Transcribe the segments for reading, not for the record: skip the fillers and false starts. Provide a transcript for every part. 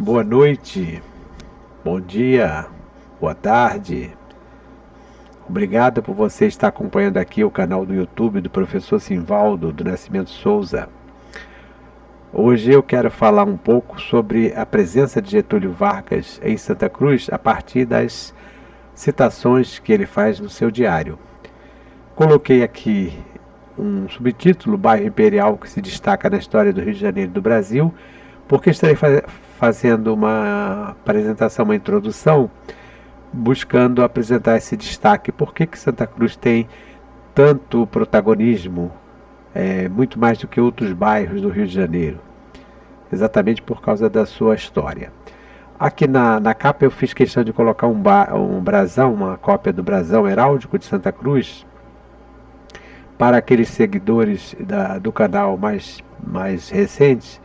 Boa noite, bom dia, boa tarde. Obrigado por você estar acompanhando aqui o canal do YouTube do professor Simvaldo do Nascimento Souza. Hoje eu quero falar um pouco sobre a presença de Getúlio Vargas em Santa Cruz a partir das citações que ele faz no seu diário. Coloquei aqui um subtítulo, Bairro Imperial que se destaca na história do Rio de Janeiro e do Brasil, porque estarei fazendo uma apresentação, uma introdução, buscando apresentar esse destaque. Por que Santa Cruz tem tanto protagonismo, muito mais do que outros bairros do Rio de Janeiro? Exatamente por causa da sua história. Aqui na capa eu fiz questão de colocar um brasão, uma cópia do brasão heráldico de Santa Cruz, para aqueles seguidores do canal mais recentes,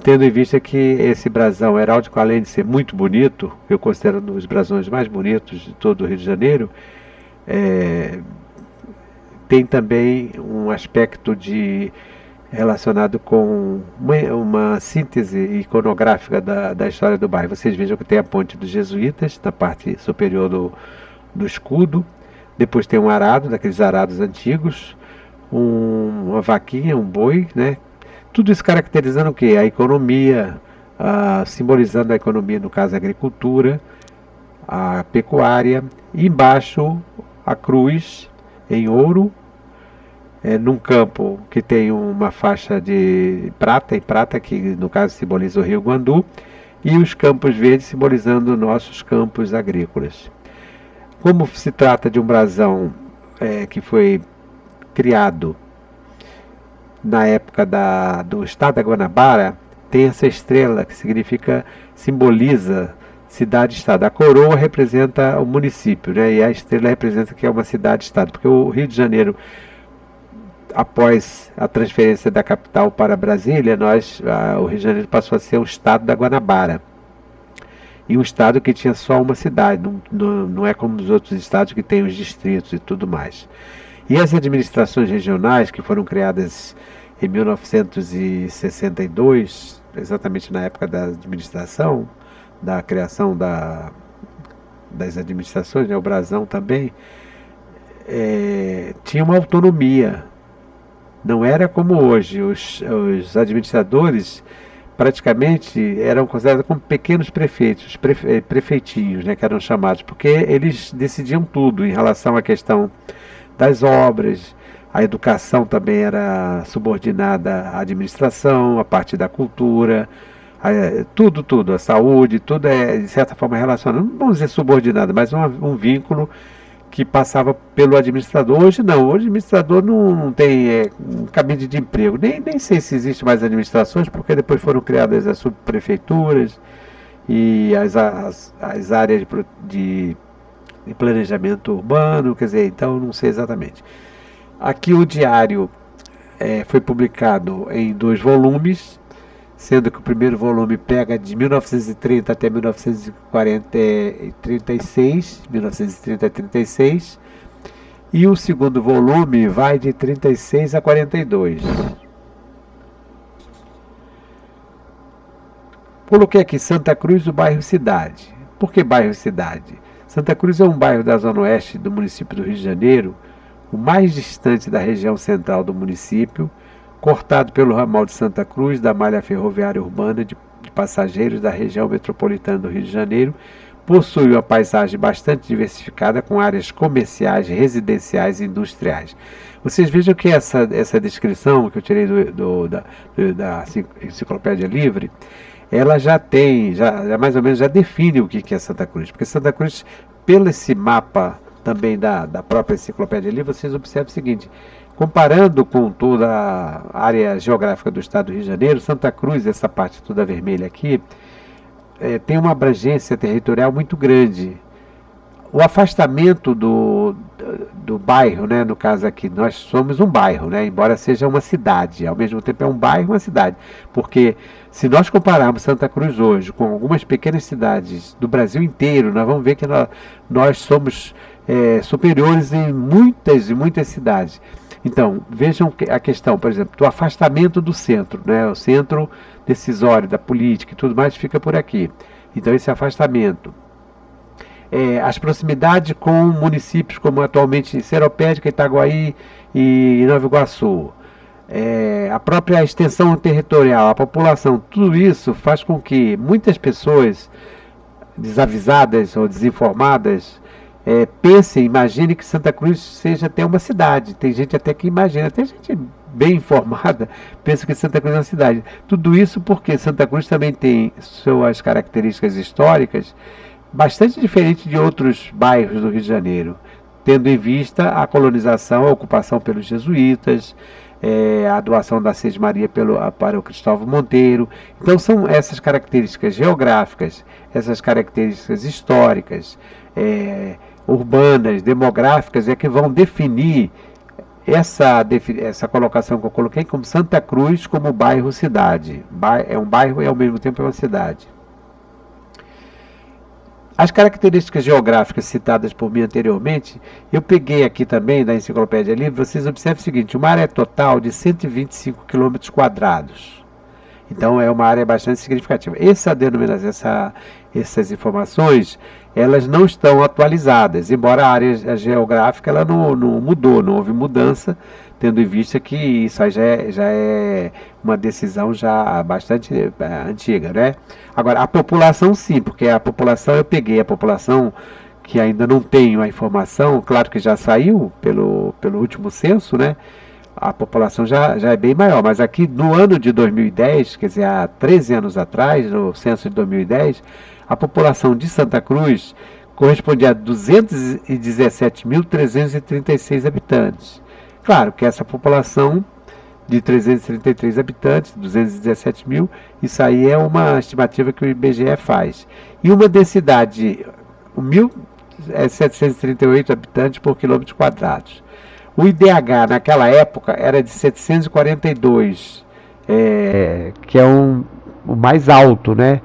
tendo em vista que esse brasão heráldico, além de ser muito bonito, eu considero um dos brasões mais bonitos de todo o Rio de Janeiro, tem também um aspecto relacionado com uma síntese iconográfica da história do bairro. Vocês vejam que tem a ponte dos jesuítas na parte superior do escudo, depois tem um arado, daqueles arados antigos, uma vaquinha, um boi, né? Tudo isso caracterizando o quê? A economia, simbolizando a economia, no caso a agricultura, a pecuária, e embaixo a cruz em ouro, num campo que tem uma faixa de prata, que no caso simboliza o Rio Guandu, e os campos verdes simbolizando nossos campos agrícolas. Como se trata de um brasão que foi criado na época do estado da Guanabara, tem essa estrela que simboliza cidade-estado. A coroa representa o município, né? E a estrela representa que é uma cidade-estado, porque o Rio de Janeiro, após a transferência da capital para Brasília, o Rio de Janeiro passou a ser o estado da Guanabara. E um estado que tinha só uma cidade, não é como os outros estados que tem os distritos e tudo mais. E as administrações regionais, que foram criadas em 1962, exatamente na época da administração, da criação das administrações, né, o brasão também, tinha uma autonomia. Não era como hoje. Os administradores praticamente eram considerados como pequenos prefeitos, prefeitinhos, né, que eram chamados, porque eles decidiam tudo em relação à questão das obras. A educação também era subordinada à administração, a parte da cultura, tudo, a saúde, tudo de certa forma relacionado, não vamos dizer subordinado, mas um vínculo que passava pelo administrador. Hoje não, hoje o administrador não tem um cabide de emprego, nem sei se existe mais administrações, porque depois foram criadas as subprefeituras e as áreas de planejamento urbano, quer dizer, então não sei exatamente. Aqui o diário foi publicado em 2 volumes, sendo que o primeiro volume pega de 1930 até 1930 a 36, e o segundo volume vai de 36 a 42. Coloquei aqui Santa Cruz, o bairro Cidade. Por que bairro Cidade? Santa Cruz é um bairro da zona oeste do município do Rio de Janeiro, o mais distante da região central do município, cortado pelo ramal de Santa Cruz da malha ferroviária urbana de passageiros da região metropolitana do Rio de Janeiro. Possui uma paisagem bastante diversificada, com áreas comerciais, residenciais e industriais. Vocês vejam que essa descrição que eu tirei da Enciclopédia Livre, ela já mais ou menos já define o que é Santa Cruz, porque Santa Cruz, pelo esse mapa também da própria Enciclopédia Livre, vocês observam o seguinte: comparando com toda a área geográfica do estado do Rio de Janeiro, Santa Cruz, essa parte toda vermelha aqui, tem uma abrangência territorial muito grande. O afastamento do bairro, né, no caso aqui, nós somos um bairro, né, embora seja uma cidade, ao mesmo tempo é um bairro e uma cidade, porque se nós compararmos Santa Cruz hoje com algumas pequenas cidades do Brasil inteiro, nós vamos ver que nós somos superiores em muitas cidades. Então, vejam a questão, por exemplo, do afastamento do centro, né? O centro decisório da política e tudo mais fica por aqui. Então, esse afastamento. As proximidades com municípios como atualmente Seropédica, Itaguaí e Nova Iguaçu. A própria extensão territorial, a população, tudo isso faz com que muitas pessoas desavisadas ou desinformadas pensem, imagine que Santa Cruz seja até uma cidade. Tem gente até que imagina, até gente bem informada pensa que Santa Cruz é uma cidade. Tudo isso porque Santa Cruz também tem suas características históricas bastante diferentes de outros bairros do Rio de Janeiro, tendo em vista a colonização, a ocupação pelos jesuítas, a doação da Sede Maria para o Cristóvão Monteiro. Então são essas características geográficas, essas características históricas, urbanas, demográficas, que vão definir essa colocação que eu coloquei como Santa Cruz como bairro-cidade. É um bairro e ao mesmo tempo é uma cidade. As características geográficas citadas por mim anteriormente, eu peguei aqui também da Enciclopédia Livre. Vocês observam o seguinte: uma área total de 125 km². Então é uma área bastante significativa. Essa denominação, essas informações, elas não estão atualizadas, embora a área geográfica ela não mudou, não houve mudança, tendo em vista que isso aí já é uma decisão já bastante antiga, né? Agora, a população sim, porque a população, eu peguei a população que ainda não tenho a informação, claro que já saiu pelo último censo, né? A população já é bem maior, mas aqui no ano de 2010, quer dizer, há 13 anos atrás, no censo de 2010, a população de Santa Cruz correspondia a 217.336 habitantes. Claro que essa população de 333 habitantes, 217 mil, isso aí é uma estimativa que o IBGE faz. E uma densidade, 1.738 habitantes por quilômetro quadrado. O IDH naquela época era de 742, que é o mais alto, né?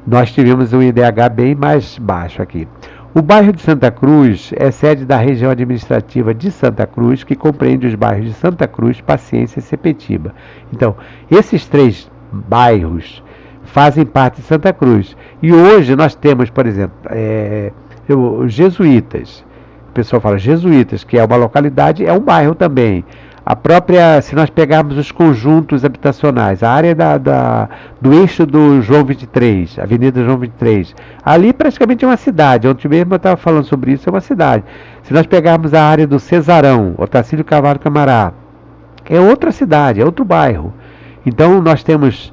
Nós tivemos um IDH bem mais baixo aqui. O bairro de Santa Cruz é sede da região administrativa de Santa Cruz, que compreende os bairros de Santa Cruz, Paciência e Sepetiba. Então, esses 3 bairros fazem parte de Santa Cruz. E hoje nós temos, por exemplo, os Jesuítas. O pessoal fala Jesuítas, que é uma localidade, é um bairro também. A própria, se nós pegarmos os conjuntos habitacionais, a área do eixo do João 23, Avenida João 23, ali praticamente é uma cidade. Ontem mesmo eu estava falando sobre isso, é uma cidade. Se nós pegarmos a área do Cesarão, Otacílio Carvalho Camará, é outra cidade, é outro bairro. Então nós temos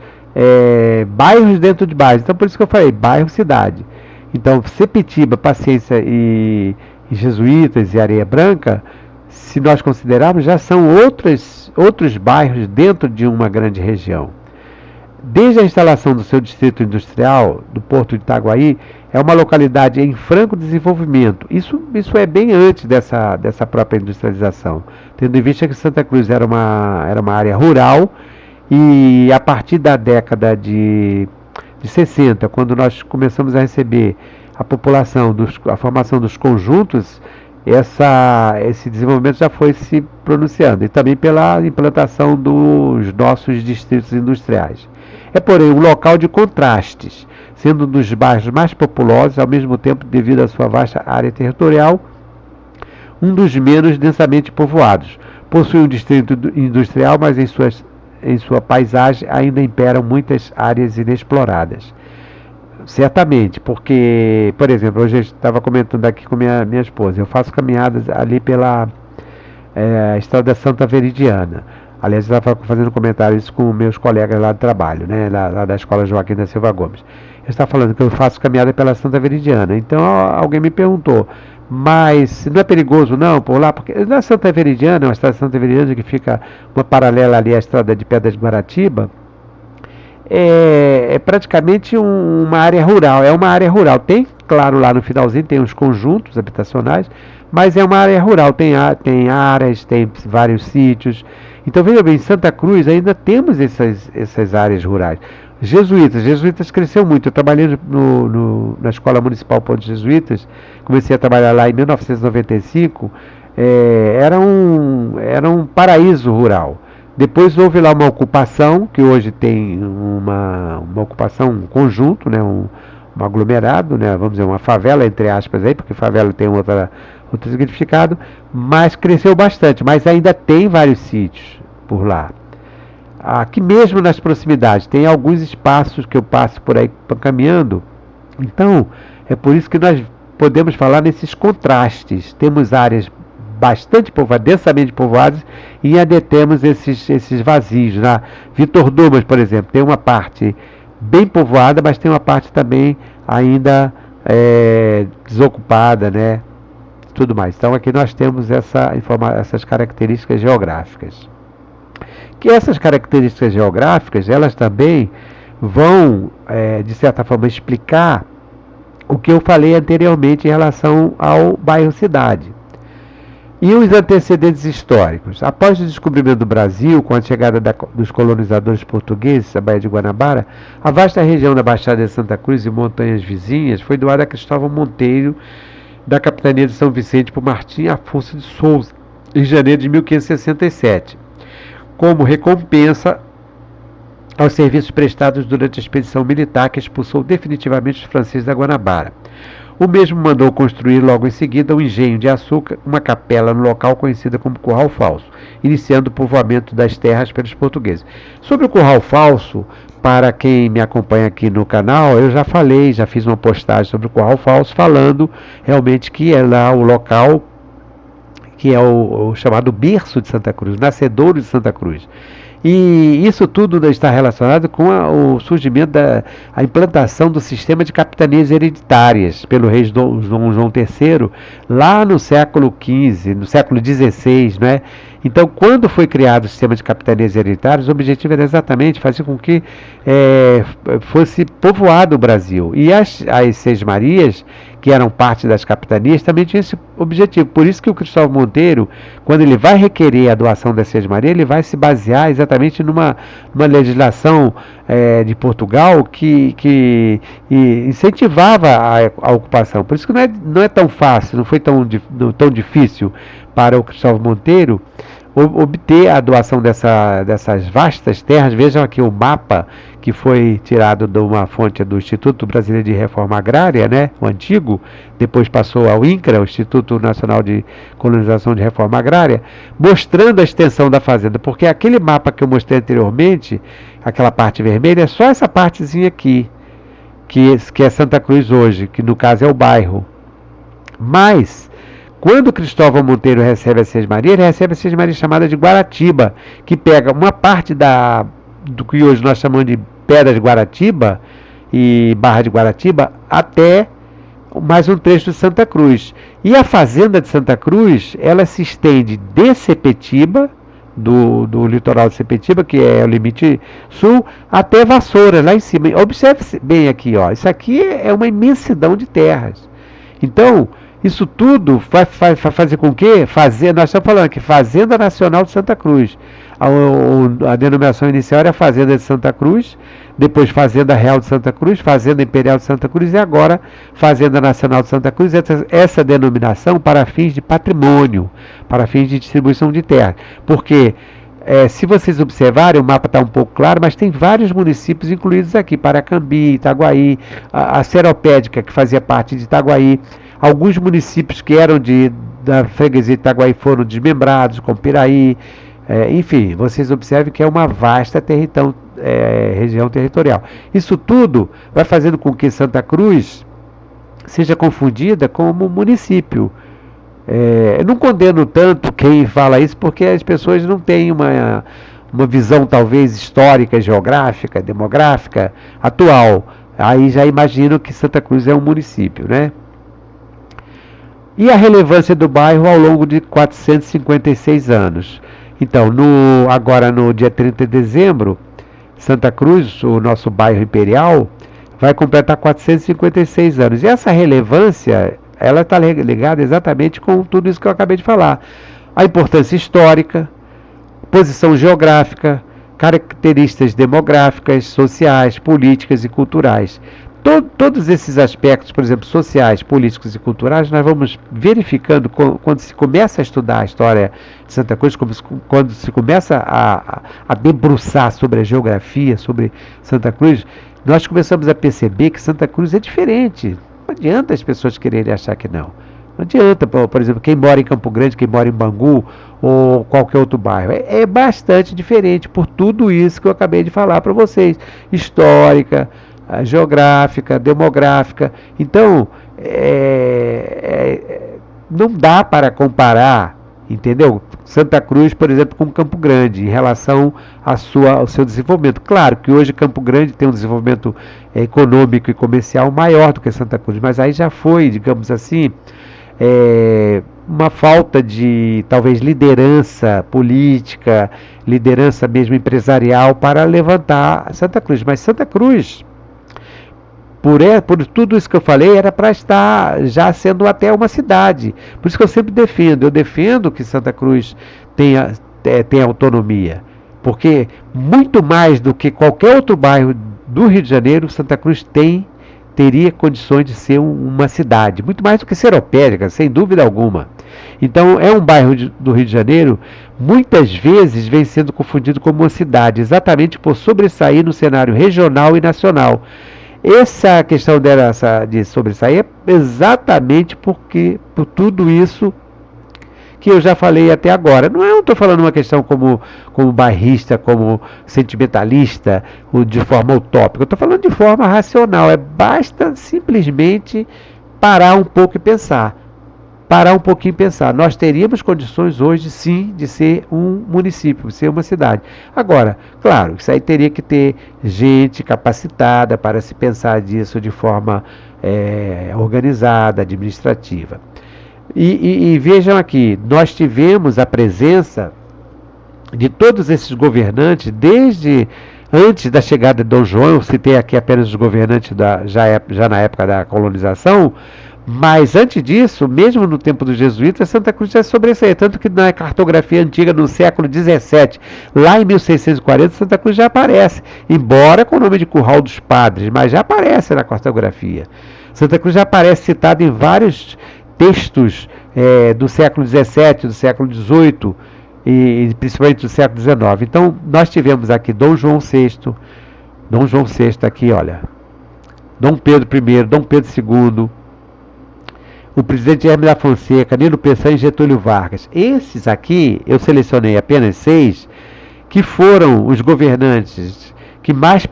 bairros dentro de bairros. Então por isso que eu falei, bairro-cidade. Então Sepetiba, Paciência e Jesuítas e Areia Branca, se nós considerarmos, já são outros bairros dentro de uma grande região. Desde a instalação do seu distrito industrial, do Porto de Itaguaí, é uma localidade em franco desenvolvimento. Isso é bem antes dessa própria industrialização, tendo em vista que Santa Cruz era uma área rural, e a partir da década de 60, quando nós começamos a receber a população, a formação dos conjuntos, esse desenvolvimento já foi se pronunciando, e também pela implantação dos nossos distritos industriais. É, porém, um local de contrastes, sendo um dos bairros mais populosos, ao mesmo tempo, devido à sua vasta área territorial, um dos menos densamente povoados. Possui um distrito industrial, mas em sua paisagem ainda imperam muitas áreas inexploradas. Certamente, porque, por exemplo, hoje eu estava comentando aqui com minha esposa, eu faço caminhadas ali pela Estrada Santa Veridiana. Aliás, eu estava fazendo comentário isso com meus colegas lá do trabalho, né, lá da Escola Joaquim da Silva Gomes. Eu estava falando que eu faço caminhada pela Santa Veridiana. Então alguém me perguntou, mas não é perigoso não por lá? Porque na Santa Veridiana, uma estrada Santa Veridiana que fica uma paralela ali à estrada de Pedras de Guaratiba, é praticamente uma área rural, tem, claro, lá no finalzinho tem uns conjuntos habitacionais, mas é uma área rural, tem áreas, tem vários sítios. Então veja bem, em Santa Cruz ainda temos essas áreas rurais. Jesuítas cresceu muito. Eu trabalhei na Escola Municipal Ponte Jesuítas, comecei a trabalhar lá em 1995, era um paraíso rural. Depois houve lá uma ocupação, que hoje tem uma ocupação, um conjunto, né, um aglomerado, né, vamos dizer, uma favela, entre aspas, aí, porque favela tem outro significado, mas cresceu bastante, mas ainda tem vários sítios por lá. Aqui mesmo nas proximidades, tem alguns espaços que eu passo por aí caminhando, então é por isso que nós podemos falar nesses contrastes. Temos áreas bastante povoadas, densamente povoadas, e ainda temos esses vazios. Na Vitor Dumas, por exemplo, tem uma parte bem povoada, mas tem uma parte também ainda desocupada, né? Tudo mais. Então aqui nós temos essas características geográficas. Que essas características geográficas, elas também vão, de certa forma, explicar o que eu falei anteriormente em relação ao bairro-cidade. E os antecedentes históricos. Após o descobrimento do Brasil, com a chegada dos colonizadores portugueses à Baía de Guanabara, a vasta região da Baixada de Santa Cruz e montanhas vizinhas foi doada a Cristóvão Monteiro, da capitania de São Vicente, por Martim Afonso de Souza, em janeiro de 1567, como recompensa aos serviços prestados durante a expedição militar que expulsou definitivamente os franceses da Guanabara. O mesmo mandou construir logo em seguida um engenho de açúcar, uma capela no local conhecida como Curral Falso, iniciando o povoamento das terras pelos portugueses. Sobre o Curral Falso, para quem me acompanha aqui no canal, eu já falei, já fiz uma postagem sobre o Curral Falso, falando realmente que é lá o local que é o chamado berço de Santa Cruz, o nascedouro de Santa Cruz. E isso tudo está relacionado com o surgimento a implantação do sistema de capitanias hereditárias pelo rei Dom João III, lá no século XV, no século XVI, né? Então, quando foi criado o sistema de capitanias hereditárias, o objetivo era exatamente fazer com que fosse povoado o Brasil. E as Seis Marias, que eram parte das capitanias, também tinham esse objetivo. Por isso que o Cristóvão Monteiro, quando ele vai requerer a doação das Seis Marias, ele vai se basear exatamente numa legislação de Portugal que incentivava a ocupação. Por isso que não é tão fácil, não foi tão difícil para o Cristóvão Monteiro obter a doação dessas vastas terras. Vejam aqui o mapa que foi tirado de uma fonte do Instituto Brasileiro de Reforma Agrária, né, o antigo, depois passou ao INCRA, o Instituto Nacional de Colonização de Reforma Agrária, mostrando a extensão da fazenda, porque aquele mapa que eu mostrei anteriormente, aquela parte vermelha, é só essa partezinha aqui, que é Santa Cruz hoje, que no caso é o bairro. Mas quando Cristóvão Monteiro recebe a Seis Marias, ele recebe a Seis Marias chamada de Guaratiba, que pega uma parte do que hoje nós chamamos de Pedra de Guaratiba e Barra de Guaratiba, até mais um trecho de Santa Cruz. E a fazenda de Santa Cruz, ela se estende de Sepetiba, do litoral de Sepetiba, que é o limite sul, até Vassoura, lá em cima. Observe bem aqui, ó, isso aqui é uma imensidão de terras. Então, isso tudo vai fazer com que nós estamos falando aqui, Fazenda Nacional de Santa Cruz. A denominação inicial era Fazenda de Santa Cruz, depois Fazenda Real de Santa Cruz, Fazenda Imperial de Santa Cruz e agora Fazenda Nacional de Santa Cruz. Essa denominação para fins de patrimônio, para fins de distribuição de terra. Porque, se vocês observarem, o mapa está um pouco claro, mas tem vários municípios incluídos aqui, Paracambi, Itaguaí, a Seropédica, que fazia parte de Itaguaí. Alguns municípios que eram da freguesia de Itaguaí foram desmembrados, como Piraí. Enfim, vocês observem que é uma vasta região territorial. Isso tudo vai fazendo com que Santa Cruz seja confundida como município. Eu não condeno tanto quem fala isso, porque as pessoas não têm uma visão talvez histórica, geográfica, demográfica, atual. Aí já imagino que Santa Cruz é um município, né? E a relevância do bairro ao longo de 456 anos. Então, agora no dia 30 de dezembro, Santa Cruz, o nosso bairro imperial, vai completar 456 anos. E essa relevância, ela está ligada exatamente com tudo isso que eu acabei de falar. A importância histórica, posição geográfica, características demográficas, sociais, políticas e culturais. Todos esses aspectos, por exemplo, sociais, políticos e culturais, nós vamos verificando quando se começa a estudar a história de Santa Cruz, quando se começa a debruçar sobre a geografia, sobre Santa Cruz, nós começamos a perceber que Santa Cruz é diferente. Não adianta as pessoas quererem achar que não. Não adianta, por exemplo, quem mora em Campo Grande, quem mora em Bangu ou qualquer outro bairro. É bastante diferente por tudo isso que eu acabei de falar para vocês. Histórica, geográfica, demográfica. Então, não dá para comparar, entendeu? Santa Cruz, por exemplo, com Campo Grande, em relação ao seu desenvolvimento. Claro que hoje Campo Grande tem um desenvolvimento econômico e comercial maior do que Santa Cruz, mas aí já foi, digamos assim, uma falta de, talvez, liderança política, liderança mesmo empresarial para levantar Santa Cruz. Mas Santa Cruz, por tudo isso que eu falei, era para estar já sendo até uma cidade. Por isso que eu sempre defendo. Eu defendo que Santa Cruz tenha autonomia. Porque muito mais do que qualquer outro bairro do Rio de Janeiro, Santa Cruz teria condições de ser uma cidade. Muito mais do que Seropédica, sem dúvida alguma. Então, é um bairro do Rio de Janeiro, muitas vezes vem sendo confundido como uma cidade, exatamente por sobressair no cenário regional e nacional. Essa questão de sobressair é exatamente por tudo isso que eu já falei até agora. Não estou falando uma questão como bairrista, como sentimentalista, ou de forma utópica. Eu estou falando de forma racional. Basta simplesmente parar um pouco e pensar. Parar um pouquinho e pensar. Nós teríamos condições hoje, sim, de ser um município, de ser uma cidade. Agora, claro, isso aí teria que ter gente capacitada para se pensar disso de forma organizada, administrativa. E vejam aqui, nós tivemos a presença de todos esses governantes desde antes da chegada de Dom João. Eu citei aqui apenas os governantes já na época da colonização, mas antes disso, mesmo no tempo dos jesuítas, Santa Cruz já sobressaía, tanto que na cartografia antiga no século XVII, lá em 1640, Santa Cruz já aparece, embora com o nome de Curral dos Padres, mas já aparece na cartografia. Santa Cruz já aparece citada em vários textos do século XVII, do século XVIII e principalmente do século XIX. Então, nós tivemos aqui Dom João VI aqui, olha, Dom Pedro I, Dom Pedro II, o presidente Hermes da Fonseca, Nilo Peçanha e Getúlio Vargas. Esses aqui, eu selecionei apenas 6, que foram os governantes que mais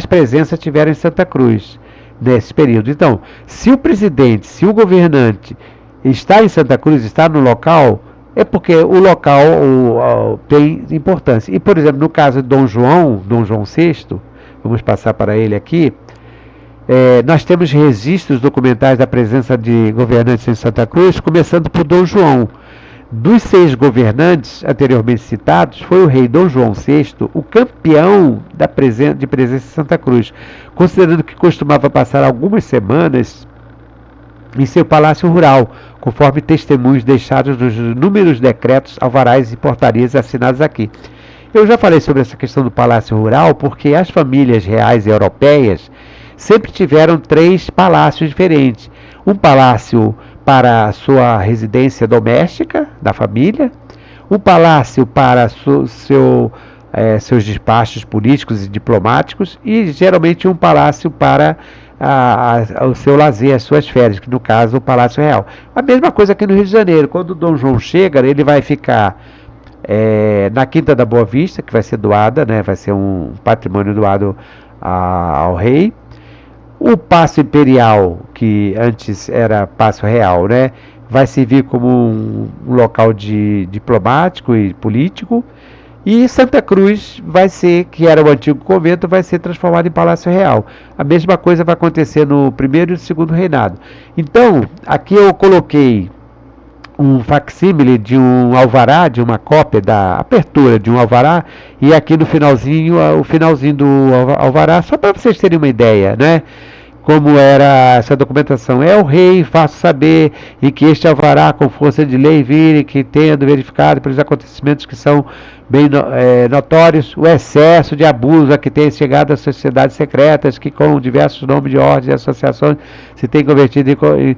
presença tiveram em Santa Cruz nesse período. Então, se o presidente, se o governante está em Santa Cruz, está no local, é porque o local tem importância. E, por exemplo, no caso de Dom João VI, vamos passar para ele aqui, nós temos registros documentais da presença de governantes em Santa Cruz, começando por Dom João. Dos 6 governantes anteriormente citados, foi o rei Dom João VI o campeão de presença em Santa Cruz, considerando que costumava passar algumas semanas em seu palácio rural, conforme testemunhos deixados nos inúmeros decretos, alvarás e portarias assinados aqui. Eu já falei sobre essa questão do palácio rural porque as famílias reais europeias sempre tiveram 3 palácios diferentes. Um palácio para a sua residência doméstica da família, um palácio para seus despachos políticos e diplomáticos e geralmente um palácio para o seu lazer, as suas férias, que no caso o Palácio Real. A mesma coisa aqui no Rio de Janeiro. Quando o Dom João chega, ele vai ficar na Quinta da Boa Vista, que vai ser doada, né, vai ser um patrimônio doado ao rei. O Paço Imperial, que antes era Paço Real, né, vai servir como um local diplomático e político. E Santa Cruz vai ser, que era o antigo convento, vai ser transformado em Palácio Real. A mesma coisa vai acontecer no primeiro e segundo reinado. Então, aqui eu coloquei um facsímile de um alvará, de uma cópia da abertura de um alvará, e aqui no finalzinho, o finalzinho do alvará, só para vocês terem uma ideia, né? como era essa documentação. É o rei, faço saber, e que este alvará com força de lei vire, que tendo verificado pelos acontecimentos que são bem notórios, o excesso de abuso a que tem chegado às sociedades secretas, que com diversos nomes de ordens e associações se tem convertido em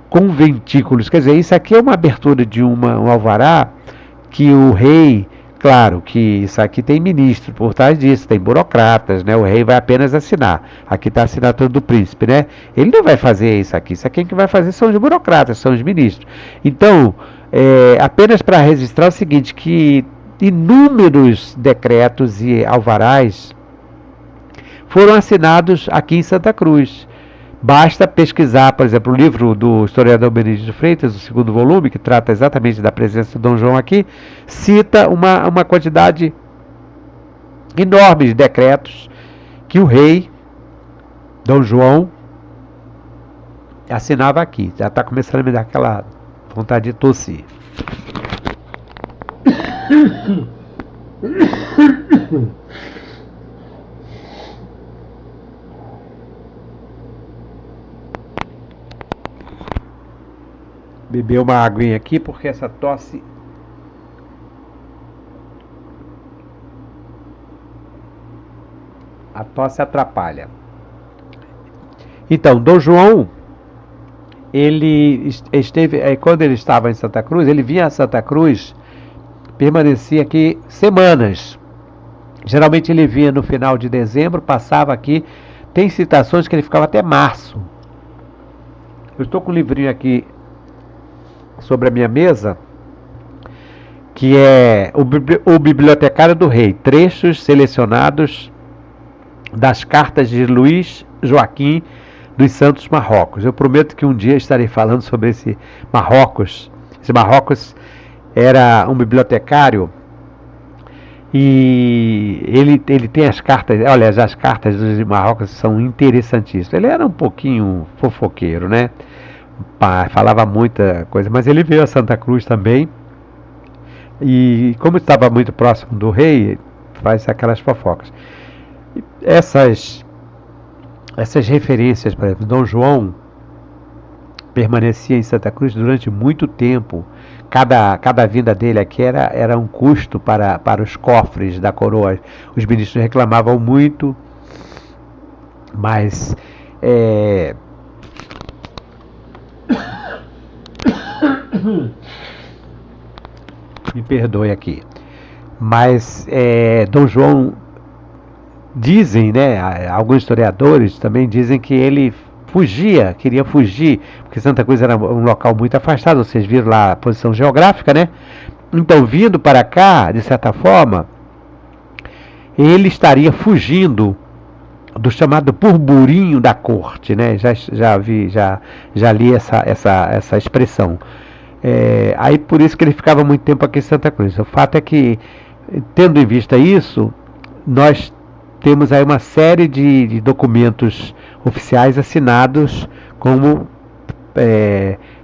conventículos. Quer dizer, isso aqui é uma abertura de um alvará que o rei, claro que isso aqui tem ministro por trás disso, tem burocratas, né? O rei vai apenas assinar. Aqui está a assinatura do príncipe, né? Ele não vai fazer isso aqui quem que vai fazer são os burocratas, são os ministros. Então, apenas para registrar o seguinte, que inúmeros decretos e alvarás foram assinados aqui em Santa Cruz. Basta pesquisar, por exemplo, o livro do historiador Benedito Freitas, o segundo volume, que trata exatamente da presença de Dom João aqui, cita uma quantidade enorme de decretos que o rei Dom João assinava aqui. Já está começando a me dar aquela vontade de tossir. Beber uma aguinha aqui porque essa tosse atrapalha. Então, Dom João, ele esteve, quando ele estava em Santa Cruz, ele vinha a Santa Cruz, permanecia aqui semanas. Geralmente ele vinha no final de dezembro, passava aqui. Tem citações que ele ficava até março. Eu estou com um livrinho aqui sobre a minha mesa, que é o Bibliotecário do Rei, trechos selecionados das cartas de Luís Joaquim dos Santos Marrocos. Eu prometo que um dia estarei falando sobre esse Marrocos. Esse Marrocos era um bibliotecário e ele tem as cartas, olha, as cartas dos Marrocos são interessantíssimas. Ele era um pouquinho fofoqueiro, né? Falava muita coisa, mas ele veio a Santa Cruz também e como estava muito próximo do rei, faz aquelas fofocas. Essas referências, por exemplo, Dom João permanecia em Santa Cruz durante muito tempo. Cada vinda dele aqui era um custo para os cofres da coroa. Os ministros reclamavam muito, mas me perdoe aqui, mas Dom João, dizem, né, alguns historiadores também dizem que ele queria fugir, porque Santa Cruz era um local muito afastado, vocês viram lá a posição geográfica, né? Então, vindo para cá, de certa forma, ele estaria fugindo do chamado burburinho da corte, né? Já li essa expressão. Aí por isso que ele ficava muito tempo aqui em Santa Cruz. O fato é que, tendo em vista isso, nós temos aí uma série de documentos oficiais assinados como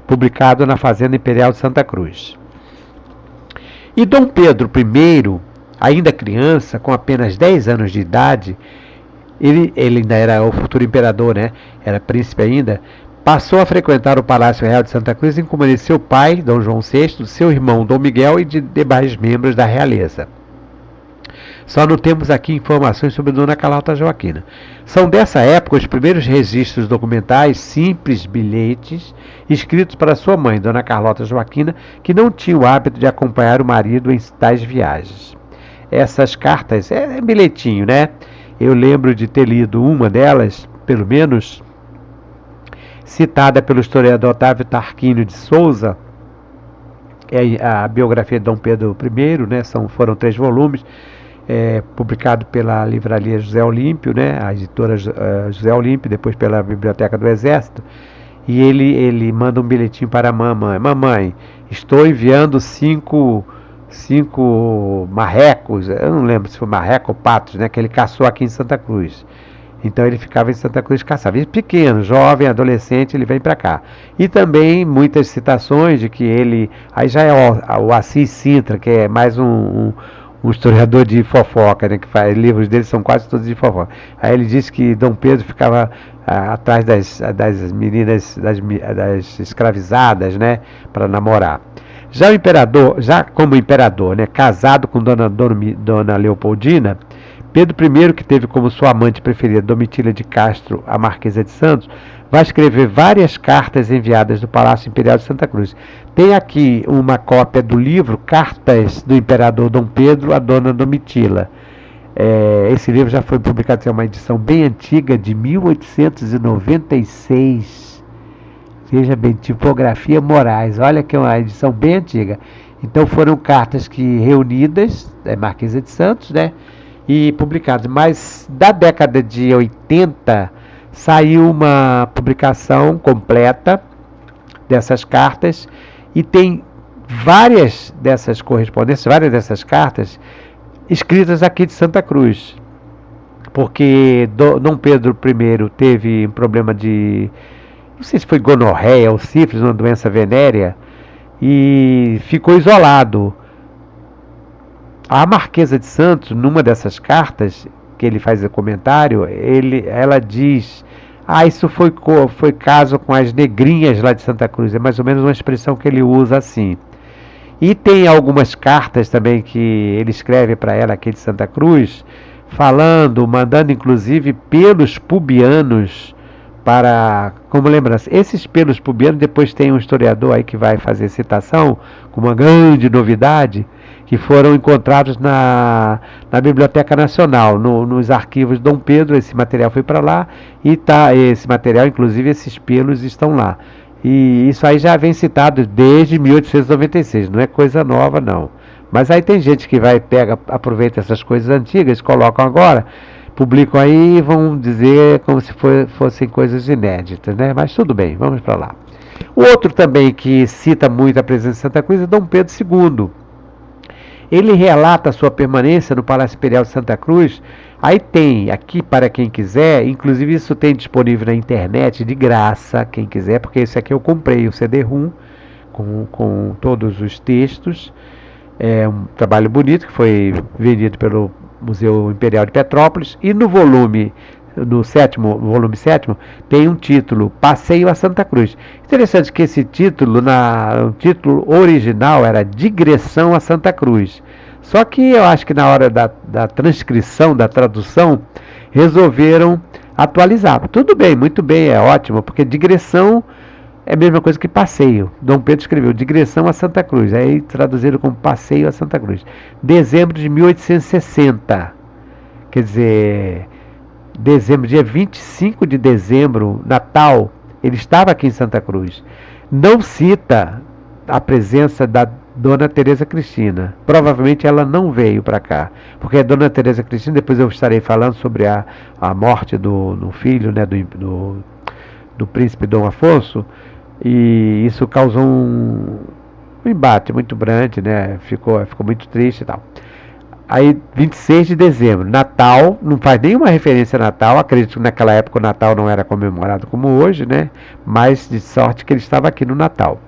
publicado na Fazenda Imperial de Santa Cruz. E Dom Pedro I, ainda criança, com apenas 10 anos de idade, ele ainda era o futuro imperador, né? Era príncipe ainda, passou a frequentar o Palácio Real de Santa Cruz em companhia de seu pai, Dom João VI, seu irmão Dom Miguel e de demais membros da realeza. Só não temos aqui informações sobre Dona Carlota Joaquina. São dessa época os primeiros registros documentais, simples bilhetes, escritos para sua mãe, Dona Carlota Joaquina, que não tinha o hábito de acompanhar o marido em tais viagens. Essas cartas, bilhetinho, né? Eu lembro de ter lido uma delas, pelo menos, citada pelo historiador Otávio Tarquínio de Souza, a biografia de Dom Pedro I, né? Foram 3 volumes, publicado pela livraria José Olímpio, né? A editora José Olímpio, depois pela Biblioteca do Exército, e ele manda um bilhetinho para a mamãe: mamãe, estou enviando 5 marrecos, eu não lembro se foi marreco ou patos, né? Que ele caçou aqui em Santa Cruz. Então ele ficava em Santa Cruz caçava. Pequeno, jovem, adolescente, ele vem para cá. E também muitas citações de que ele... Aí já é o Assis Sintra, que é mais um um historiador de fofoca, né, que faz livros dele, são quase todos de fofoca. Aí ele disse que Dom Pedro ficava atrás das meninas, das escravizadas, né, para namorar. Já o imperador, já como imperador, né, casado com Dona Leopoldina, Pedro I, que teve como sua amante preferida Domitila de Castro, a Marquesa de Santos, vai escrever várias cartas enviadas do Palácio Imperial de Santa Cruz. Tem aqui uma cópia do livro Cartas do Imperador Dom Pedro a Dona Domitila. Esse livro já foi publicado, é uma edição bem antiga, de 1896. Veja bem, tipografia Moraes, olha que é uma edição bem antiga. Então foram cartas que reunidas, Marquesa de Santos, né, e publicadas. Mas da década de 80 saiu uma publicação completa dessas cartas e tem várias dessas correspondências, várias dessas cartas escritas aqui de Santa Cruz, porque Dom Pedro I teve um problema de, não sei se foi gonorreia ou sífilis, uma doença venérea, e ficou isolado. A Marquesa de Santos, numa dessas cartas que ele faz o comentário, ela diz: isso foi caso com as negrinhas lá de Santa Cruz. É mais ou menos uma expressão que ele usa assim. E tem algumas cartas também que ele escreve para ela aqui de Santa Cruz, mandando inclusive pelos pubianos para, como lembrança. Esses pelos pubianos, depois tem um historiador aí que vai fazer citação, com uma grande novidade, que foram encontrados na Biblioteca Nacional, nos arquivos de Dom Pedro. Esse material foi para lá, e esse material, inclusive esses pelos estão lá. E isso aí já vem citado desde 1896, não é coisa nova não. Mas aí tem gente que aproveita essas coisas antigas, colocam agora, publicam aí e vão dizer como se fossem coisas inéditas, né? Mas tudo bem, vamos para lá. O outro também que cita muito a presença de Santa Cruz é Dom Pedro II. Ele relata a sua permanência no Palácio Imperial de Santa Cruz. Aí tem aqui, para quem quiser, inclusive isso tem disponível na internet de graça, quem quiser, porque esse aqui eu comprei, o CD-ROM, com todos os textos. É um trabalho bonito que foi vendido pelo Museu Imperial de Petrópolis. E no volume sétimo, tem um título, Passeio a Santa Cruz. Interessante que esse título, o título original era Digressão a Santa Cruz. Só que eu acho que na hora da transcrição, da tradução, resolveram atualizar. Tudo bem, muito bem, é ótimo, porque digressão é a mesma coisa que passeio. Dom Pedro escreveu Digressão a Santa Cruz, aí traduziram como Passeio a Santa Cruz. Dezembro de 1860, quer dizer, dia 25 de dezembro, Natal, ele estava aqui em Santa Cruz. Não cita a presença da Dona Teresa Cristina. Provavelmente ela não veio para cá, porque a Dona Teresa Cristina, depois eu estarei falando sobre a morte do filho, né, do príncipe Dom Afonso, e isso causou um embate muito grande, né? Ficou muito triste e tal. Aí, 26 de dezembro, Natal, não faz nenhuma referência a Natal, acredito que naquela época o Natal não era comemorado como hoje, né? Mas de sorte que ele estava aqui no Natal.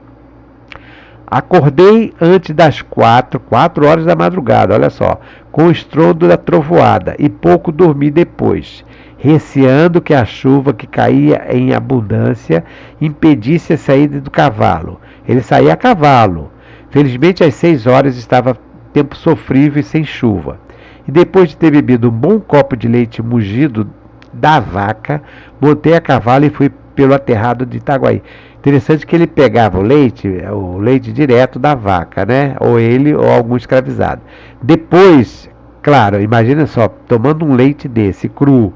Acordei antes das 4 horas da madrugada, olha só, com o estrondo da trovoada, e pouco dormi depois, receando que a chuva que caía em abundância impedisse a saída do cavalo. Ele saía a cavalo. Felizmente às 6 horas estava tempo sofrível e sem chuva. E depois de ter bebido um bom copo de leite mugido da vaca, montei a cavalo e fui pelo aterrado de Itaguaí. Interessante que ele pegava o leite direto da vaca, né? Ou ele ou algum escravizado. Depois, claro, imagina só, tomando um leite desse, cru,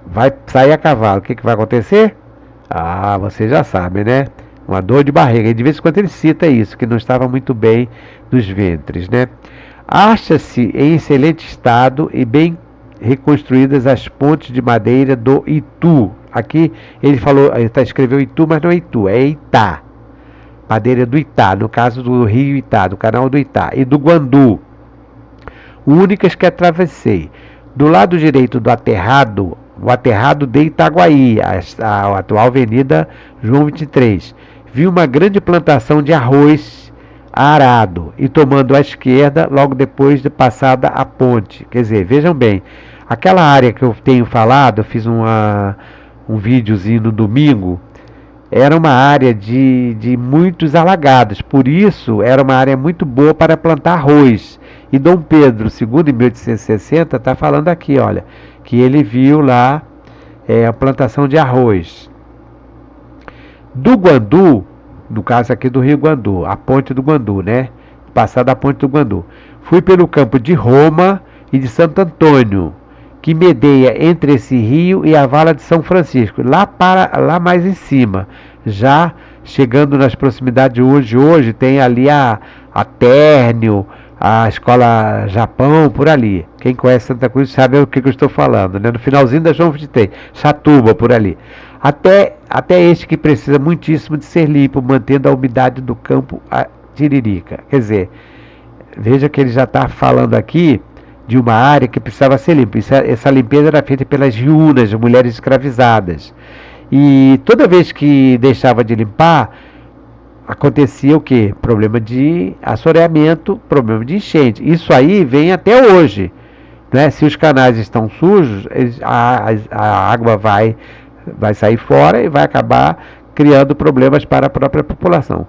vai sair a cavalo, o que vai acontecer? Você já sabe, né? Uma dor de barriga. E de vez em quando ele cita isso, que não estava muito bem nos ventres, né? Acha-se em excelente estado e bem reconstruídas as pontes de madeira do Itu. Aqui ele escreveu Itu, mas não é Itu, é Itá. Madeira do Itá, no caso do rio Itá, do canal do Itá. E do Guandu. Únicas que atravessei. Do lado direito do aterrado, o aterrado de Itaguaí, a atual Avenida João 23. Vi uma grande plantação de arroz arado e tomando à esquerda logo depois de passada a ponte. Quer dizer, vejam bem, aquela área que eu tenho falado, eu fiz um videozinho no domingo, era uma área de muitos alagados, por isso era uma área muito boa para plantar arroz. E Dom Pedro II, em 1860, está falando aqui, olha, que ele viu lá a plantação de arroz. Do Guandu, no caso aqui do Rio Guandu, a ponte do Guandu, né? Passada a ponte do Guandu. Fui pelo campo de Roma e de Santo Antônio, que medeia entre esse rio e a vala de São Francisco, lá mais em cima, já chegando nas proximidades de hoje tem ali a Térnio, a Escola Japão, por ali. Quem conhece Santa Cruz sabe o que eu estou falando, né? No finalzinho da João 23, Chatuba, por ali. Até este que precisa muitíssimo de ser limpo, mantendo a umidade do campo a tiririca. Quer dizer, veja que ele já está falando aqui de uma área que precisava ser limpa. Essa limpeza era feita pelas viúvas, mulheres escravizadas. E toda vez que deixava de limpar, acontecia o quê? Problema de assoreamento, problema de enchente. Isso aí vem até hoje. Né? Se os canais estão sujos, a água vai sair fora e vai acabar criando problemas para a própria população.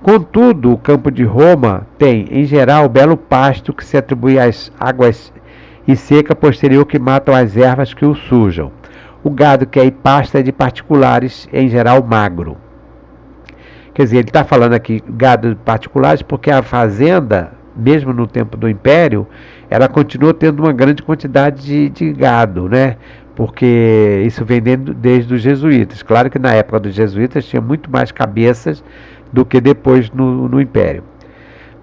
Contudo, o campo de Roma tem, em geral, belo pasto que se atribui às águas e seca posterior que matam as ervas que o sujam. O gado que aí pasta é de particulares, em geral magro. Quer dizer, ele está falando aqui gado de particulares porque a fazenda, mesmo no tempo do Império, ela continua tendo uma grande quantidade de gado, né? Porque isso vem desde os jesuítas. Claro que na época dos jesuítas tinha muito mais cabeças do que depois no Império.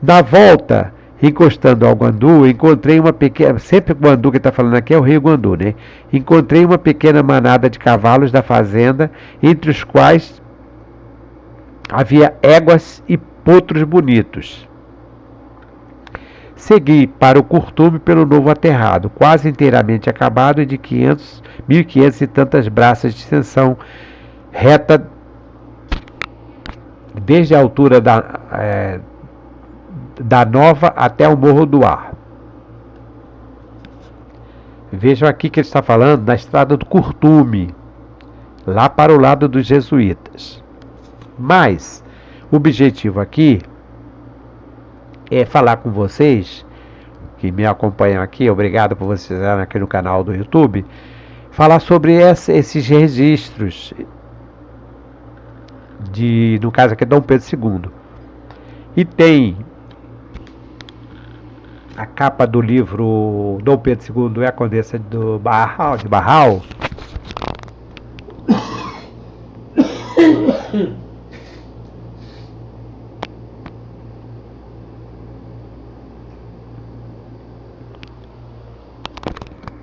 Na volta, encostando ao Guandu, encontrei uma pequena... Sempre o Guandu que está falando aqui é o Rio Guandu, né? Encontrei uma pequena manada de cavalos da fazenda, entre os quais havia éguas e potros bonitos. Segui para o Curtume pelo novo aterrado, quase inteiramente acabado e de 1.500 e tantas braças de extensão reta desde a altura da Nova até o Morro do Ar. Vejam aqui que ele está falando da estrada do Curtume, lá para o lado dos jesuítas. Mas o objetivo aqui é falar com vocês que me acompanham aqui, obrigado por vocês estarem aqui no canal do YouTube, falar sobre esses registros no caso aqui é Dom Pedro II. E tem a capa do livro Dom Pedro II e a Condessa de Barral.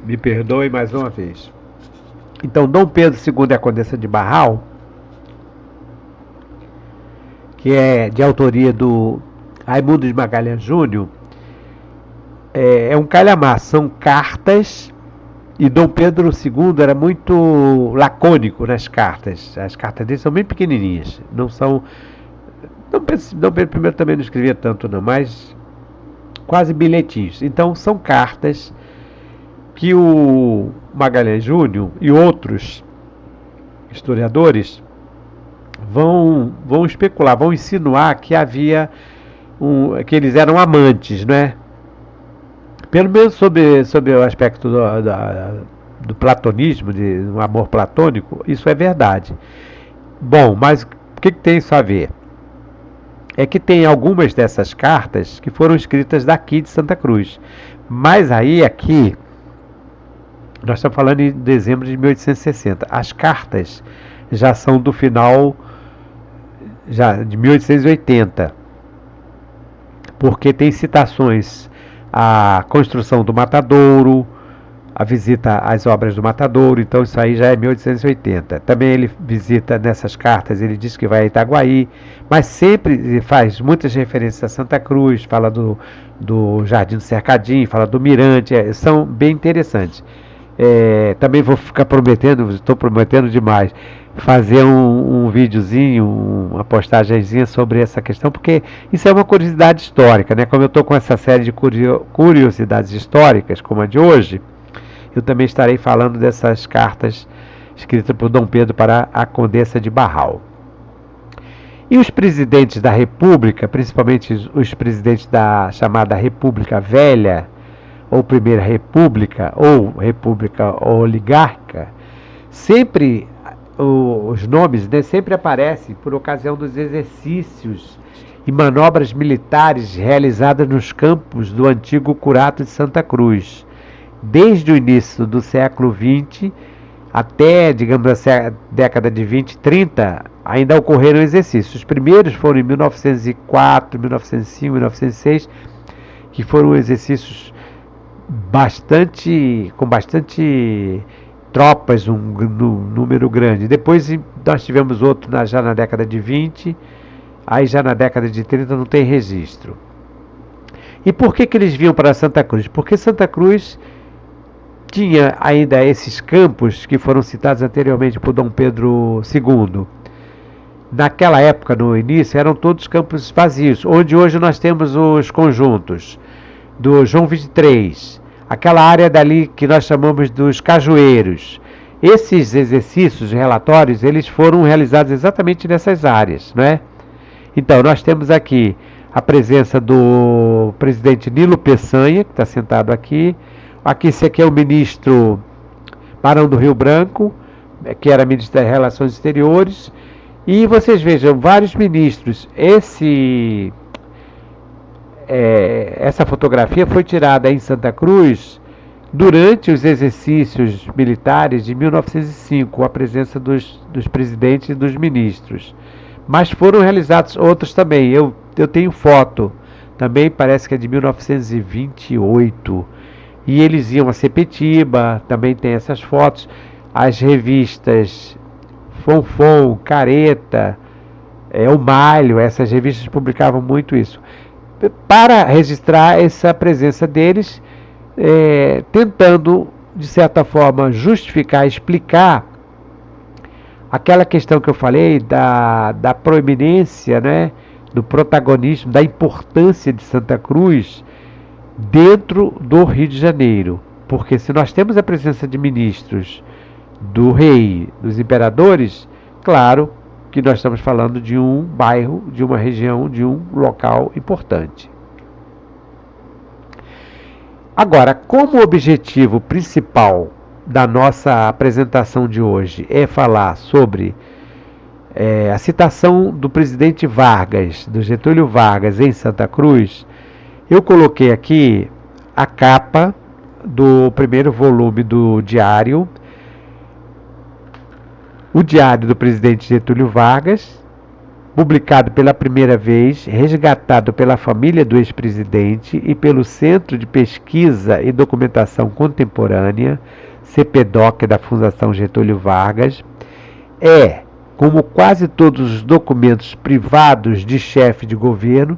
Me perdoe mais uma vez. Então, Dom Pedro II e a Condessa de Barral, que é de autoria do Raimundo de Magalhães Júnior, é um calhamaço, são cartas, e Dom Pedro II era muito lacônico nas cartas. As cartas dele são bem pequenininhas, não são... Dom Pedro I também não escrevia tanto não, mas quase bilhetinhos. Então são cartas que o Magalhães Júnior e outros historiadores vão especular, vão insinuar que havia que eles eram amantes, né? Pelo menos sob o aspecto do platonismo, de um amor platônico, isso é verdade. Bom, mas o que tem isso a ver? É que tem algumas dessas cartas que foram escritas daqui de Santa Cruz. Mas aí aqui, nós estamos falando em dezembro de 1860. As cartas já são do final de 1880. Porque tem citações à construção do Matadouro, a visita às obras do Matadouro, então isso aí já é 1880. Também ele visita nessas cartas, ele diz que vai a Itaguaí, mas sempre faz muitas referências a Santa Cruz, fala do Jardim do Cercadinho, fala do Mirante, são bem interessantes. Também vou ficar prometendo, estou prometendo demais, fazer um videozinho, uma postagenzinha sobre essa questão, porque isso é uma curiosidade histórica, né? Como eu estou com essa série de curiosidades históricas, como a de hoje, eu também estarei falando dessas cartas escritas por Dom Pedro para a Condessa de Barral. E os presidentes da República, principalmente os presidentes da chamada República Velha, ou Primeira República, ou República Oligarca, sempre os nomes, né, sempre aparecem por ocasião dos exercícios e manobras militares realizadas nos campos do antigo Curato de Santa Cruz. Desde o início do século XX até, digamos, a década de 20 e 30, ainda ocorreram exercícios. Os primeiros foram em 1904, 1905, 1906, que foram exercícios com bastante tropas, um número grande. Depois nós tivemos outro já na década de 20, aí já na década de 30 não tem registro. E por que eles vinham para Santa Cruz? Porque Santa Cruz tinha ainda esses campos que foram citados anteriormente por Dom Pedro II. Naquela época, no início, eram todos campos vazios, onde hoje nós temos os conjuntos do João 23, aquela área dali que nós chamamos dos cajueiros. Esses exercícios, relatórios, eles foram realizados exatamente nessas áreas, não é? Então, nós temos aqui a presença do presidente Nilo Peçanha, que está sentado aqui. Esse aqui é o ministro Barão do Rio Branco, que era ministro das Relações Exteriores. E vocês vejam, vários ministros. Essa fotografia foi tirada em Santa Cruz durante os exercícios militares de 1905, a presença dos presidentes e dos ministros. Mas foram realizados outros também. Eu tenho foto, também parece que é de 1928. E eles iam a Sepetiba, também tem essas fotos. As revistas Fonfon, Careta, O Malho, essas revistas publicavam muito isso, para registrar essa presença deles, tentando, de certa forma, justificar, explicar aquela questão que eu falei da proeminência, né, do protagonismo, da importância de Santa Cruz dentro do Rio de Janeiro. Porque se nós temos a presença de ministros, do rei, dos imperadores, claro que nós estamos falando de um bairro, de uma região, de um local importante. Agora, como objetivo principal da nossa apresentação de hoje é falar sobre a citação do presidente Vargas, do Getúlio Vargas, em Santa Cruz, eu coloquei aqui a capa do primeiro volume do diário, o diário do presidente Getúlio Vargas, publicado pela primeira vez, resgatado pela família do ex-presidente e pelo Centro de Pesquisa e Documentação Contemporânea, CPDOC, da Fundação Getúlio Vargas. Como quase todos os documentos privados de chefe de governo,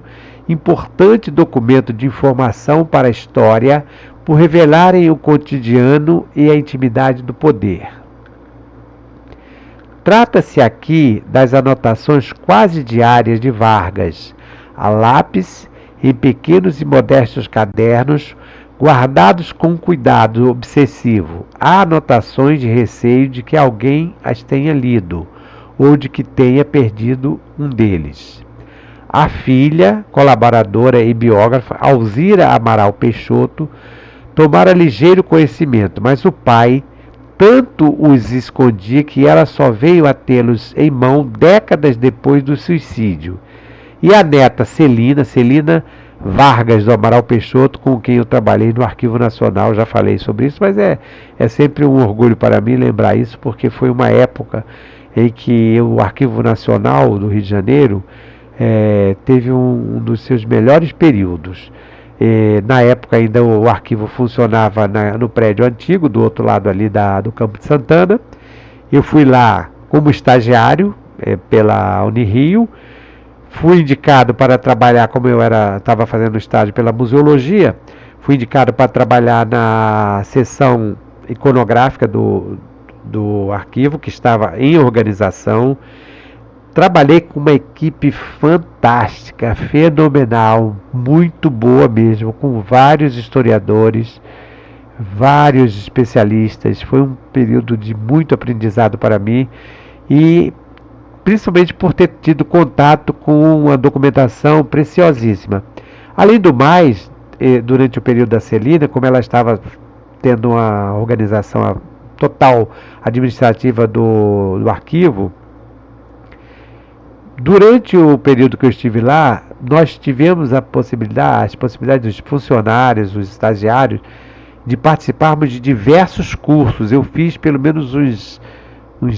importante documento de informação para a história por revelarem o cotidiano e a intimidade do poder. Trata-se aqui das anotações quase diárias de Vargas, a lápis, em pequenos e modestos cadernos, guardados com cuidado obsessivo. Há anotações de receio de que alguém as tenha lido, ou de que tenha perdido um deles. A filha, colaboradora e biógrafa, Alzira Amaral Peixoto, tomara ligeiro conhecimento, mas o pai tanto os escondia que ela só veio a tê-los em mão décadas depois do suicídio. E a neta Celina Vargas do Amaral Peixoto, com quem eu trabalhei no Arquivo Nacional, já falei sobre isso, mas é sempre um orgulho para mim lembrar isso, porque foi uma época em que o Arquivo Nacional do Rio de Janeiro teve um dos seus melhores períodos. Na época ainda o arquivo funcionava no prédio antigo, do outro lado ali do Campo de Santana. Eu fui lá como estagiário pela Unirio, fui indicado para trabalhar, como eu estava fazendo estágio pela museologia, fui indicado para trabalhar na seção iconográfica do arquivo, que estava em organização. Trabalhei com uma equipe fantástica, fenomenal, muito boa mesmo, com vários historiadores, vários especialistas. Foi um período de muito aprendizado para mim e principalmente por ter tido contato com uma documentação preciosíssima. Além do mais, durante o período da Celina, como ela estava tendo uma organização total administrativa do arquivo, durante o período que eu estive lá, nós tivemos as possibilidades dos funcionários, dos estagiários, de participarmos de diversos cursos. Eu fiz pelo menos uns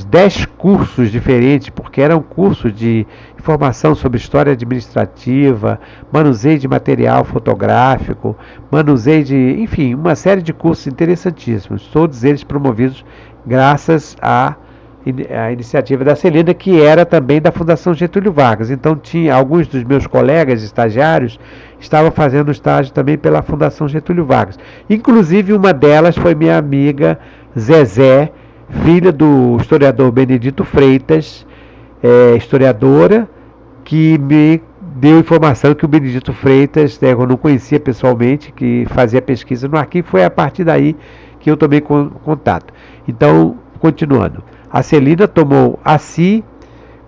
10 cursos diferentes, porque eram cursos de informação sobre história administrativa, manuseio de material fotográfico, manuseio de, enfim, uma série de cursos interessantíssimos, todos eles promovidos graças à iniciativa da Celina, que era também da Fundação Getúlio Vargas. Então tinha alguns dos meus colegas estagiários estavam fazendo estágio também pela Fundação Getúlio Vargas. Inclusive uma delas foi minha amiga Zezé, filha do historiador Benedito Freitas, historiadora, que me deu informação que o Benedito Freitas, eu não conhecia pessoalmente, que fazia pesquisa no arquivo. Foi a partir daí que eu tomei contato. Então, continuando, a Celina tomou a si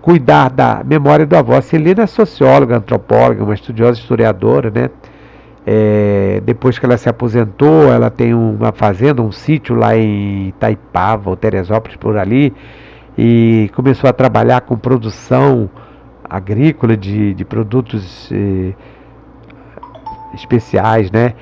cuidar da memória do avô. A Celina é socióloga, antropóloga, uma estudiosa historiadora, né? Depois que ela se aposentou, ela tem uma fazenda, um sítio lá em Itaipava, ou Teresópolis, por ali, e começou a trabalhar com produção agrícola de produtos especiais, né?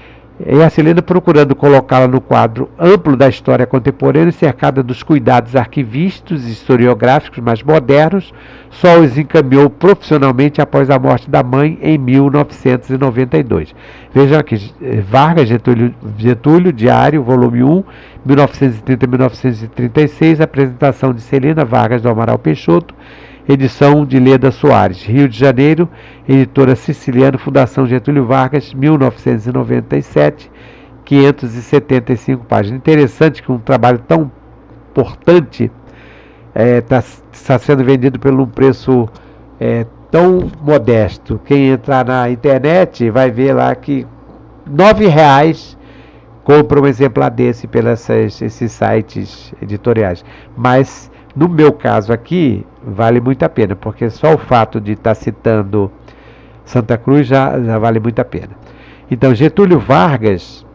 E a Celina, procurando colocá-la no quadro amplo da história contemporânea, cercada dos cuidados arquivísticos e historiográficos mais modernos, só os encaminhou profissionalmente após a morte da mãe em 1992. Vejam aqui, Vargas, Getúlio, Diário, volume 1, 1930-1936, apresentação de Celina Vargas do Amaral Peixoto, edição de Leda Soares, Rio de Janeiro, editora Siciliano, Fundação Getúlio Vargas, 1997, 575 páginas. Interessante que um trabalho tão importante está sendo vendido por um preço tão modesto. Quem entrar na internet vai ver lá que R$9 compra um exemplar desse pelos esses sites editoriais. Mas no meu caso aqui, vale muito a pena, porque só o fato de estar citando Santa Cruz já vale muito a pena. Então, Getúlio Vargas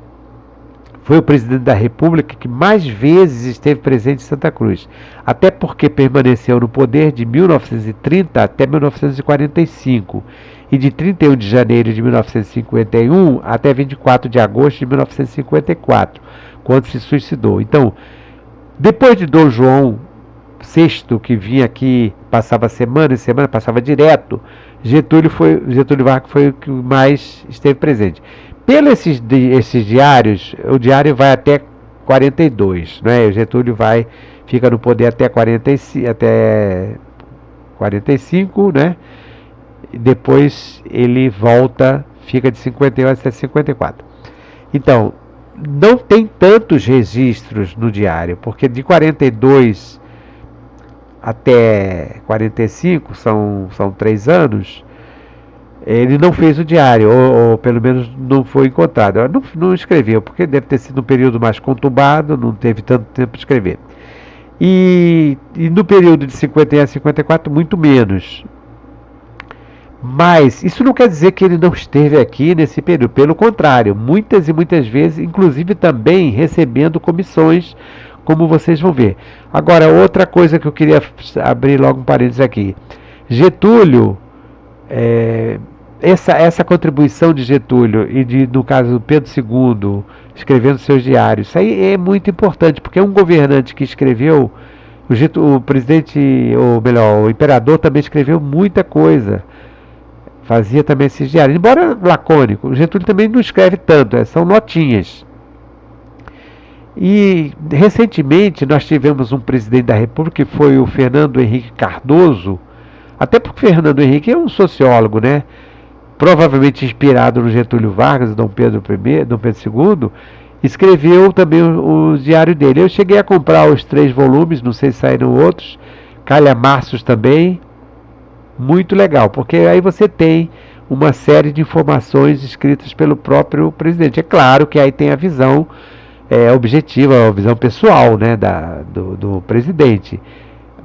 foi o presidente da República que mais vezes esteve presente em Santa Cruz, até porque permaneceu no poder de 1930 até 1945 e de 31 de janeiro de 1951 até 24 de agosto de 1954, quando se suicidou. Então, depois de Dom João VI, que vinha aqui, passava semana em semana, passava direto, Getúlio Vargas foi o que mais esteve presente. Pelos esses diários, o diário vai até 42, né? O Getúlio fica no poder até 45, né? E depois ele volta, fica de 51 até 54. Então, não tem tantos registros no diário, porque de 42 até 45, são 3 anos, ele não fez o diário, ou pelo menos não foi encontrado. Não escreveu, porque deve ter sido um período mais conturbado, não teve tanto tempo de escrever. E no período de 51 a 54, muito menos. Mas isso não quer dizer que ele não esteve aqui nesse período. Pelo contrário, muitas e muitas vezes, inclusive também recebendo comissões, como vocês vão ver. Agora, outra coisa que eu queria abrir logo um parênteses aqui. Getúlio, essa contribuição de Getúlio e no caso do Pedro II, escrevendo seus diários, isso aí é muito importante, porque é um governante que escreveu, o presidente, ou melhor, o imperador também escreveu muita coisa, fazia também esses diários, embora lacônico. O Getúlio também não escreve tanto, são notinhas. E recentemente nós tivemos um presidente da República, que foi o Fernando Henrique Cardoso, até porque o Fernando Henrique é um sociólogo, né? Provavelmente inspirado no Getúlio Vargas, Dom Pedro II, escreveu também o diário dele. Eu cheguei a comprar os 3 volumes, não sei se saíram outros, calhamaços também, muito legal, porque aí você tem uma série de informações escritas pelo próprio presidente. É claro que aí tem a visão objetiva, a visão pessoal, né, do presidente.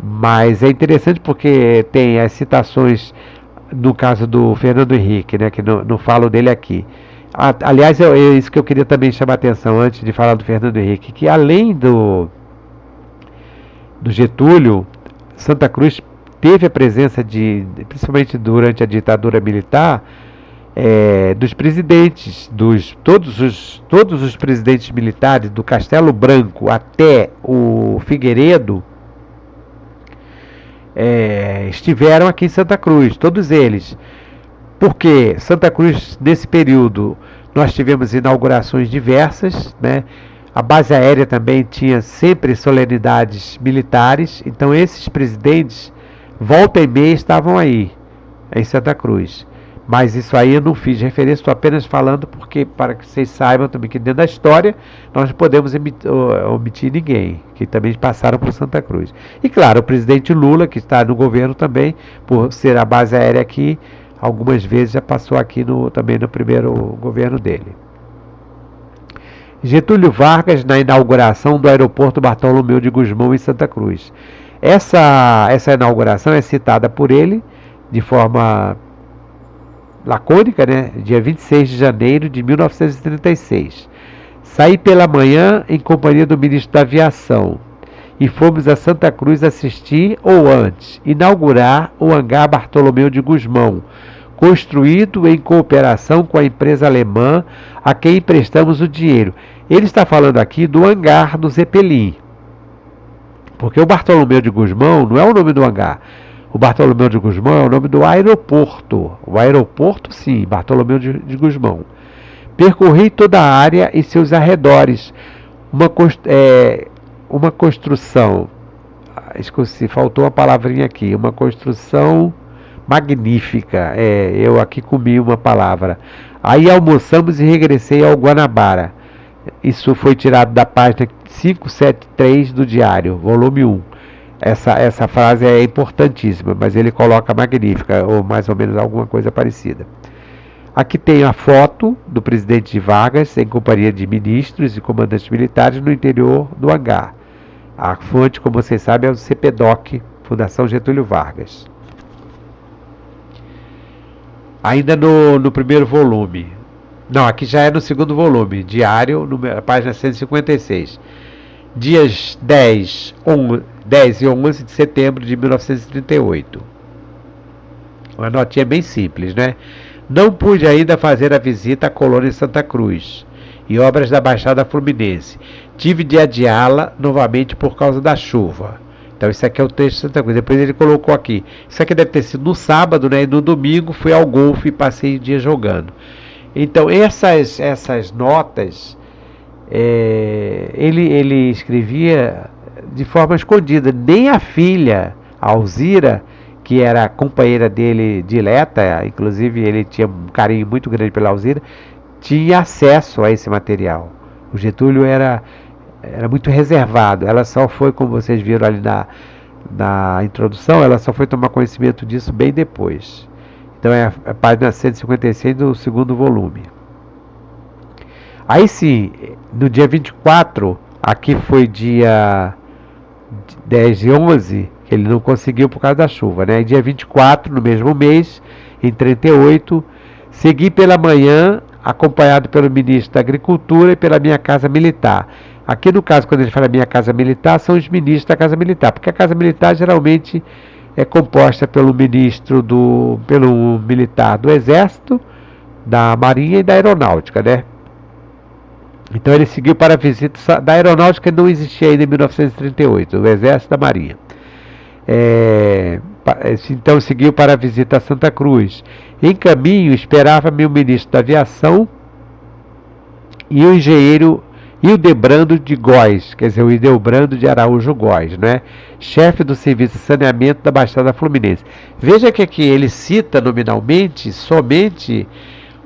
Mas é interessante porque tem as citações no caso do Fernando Henrique, né, que não falo dele aqui. Aliás, é isso que eu queria também chamar a atenção antes de falar do Fernando Henrique, que além do Getúlio, Santa Cruz teve a presença principalmente durante a ditadura militar, dos presidentes, todos os presidentes militares, do Castelo Branco até o Figueiredo, estiveram aqui em Santa Cruz, todos eles. Porque Santa Cruz, nesse período, nós tivemos inaugurações diversas, né? A base aérea também tinha sempre solenidades militares, então esses presidentes, volta e meia, estavam aí, em Santa Cruz. Mas isso aí eu não fiz referência, estou apenas falando porque, para que vocês saibam também que dentro da história, nós não podemos omitir ninguém, que também passaram por Santa Cruz. E claro, o presidente Lula, que está no governo também, por ser a base aérea aqui, algumas vezes já passou aqui também no primeiro governo dele. Getúlio Vargas na inauguração do aeroporto Bartolomeu de Gusmão em Santa Cruz. Essa inauguração é citada por ele de forma lacônica, né? Dia 26 de janeiro de 1936. Saí pela manhã em companhia do ministro da Aviação e fomos a Santa Cruz assistir, ou antes, inaugurar o hangar Bartolomeu de Gusmão, construído em cooperação com a empresa alemã a quem emprestamos o dinheiro. Ele está falando aqui do hangar do Zeppelin, porque o Bartolomeu de Gusmão não é o nome do hangar. O Bartolomeu de Gusmão é o nome do aeroporto. O aeroporto, sim, Bartolomeu de Gusmão. Percorri toda a área e seus arredores. Uma construção, esqueci, faltou uma palavrinha aqui, uma construção magnífica. Eu aqui comi uma palavra. Aí almoçamos e regressei ao Guanabara. Isso foi tirado da página 573 do Diário, volume 1. Essa frase é importantíssima, mas ele coloca magnífica, ou mais ou menos alguma coisa parecida. Aqui tem a foto do presidente Vargas em companhia de ministros e comandantes militares no interior do hangar. A fonte, como vocês sabem, é o CPDOC, Fundação Getúlio Vargas. Ainda no primeiro volume. Não, aqui já é no segundo volume, Diário, página 156. Dias 10 e 11 de setembro de 1938. Uma notinha bem simples, né? Não pude ainda fazer a visita à colônia Santa Cruz e obras da Baixada Fluminense. Tive de adiá-la novamente por causa da chuva. Então isso aqui é o texto de Santa Cruz. Depois ele colocou aqui. Isso aqui deve ter sido no sábado, né? E no domingo fui ao golfe e passei o dia jogando. Então essas notas ele escrevia de forma escondida. Nem a filha, a Alzira, que era a companheira dele dileta, inclusive ele tinha um carinho muito grande pela Alzira, tinha acesso a esse material. O Getúlio era muito reservado. Ela só foi, como vocês viram ali na introdução, ela só foi tomar conhecimento disso bem depois. Então é a página 156 do segundo volume. Aí sim, no dia 24, aqui foi dia 10 e 11, que ele não conseguiu por causa da chuva, né? E dia 24, no mesmo mês, em 38, segui pela manhã, acompanhado pelo ministro da Agricultura e pela minha casa militar. Aqui no caso, quando ele fala minha casa militar, são os ministros da casa militar, porque a casa militar geralmente é composta pelo pelo militar do Exército, da Marinha e da Aeronáutica, né? Então ele seguiu para a visita da Aeronáutica, não existia ainda em 1938, o Exército da Marinha. Então seguiu para a visita a Santa Cruz. Em caminho esperava-me o ministro da Aviação e o engenheiro Hildebrando de Góes, quer dizer, o Hildebrando de Araújo Góes, né? Chefe do Serviço de Saneamento da Baixada Fluminense. Veja que aqui ele cita nominalmente somente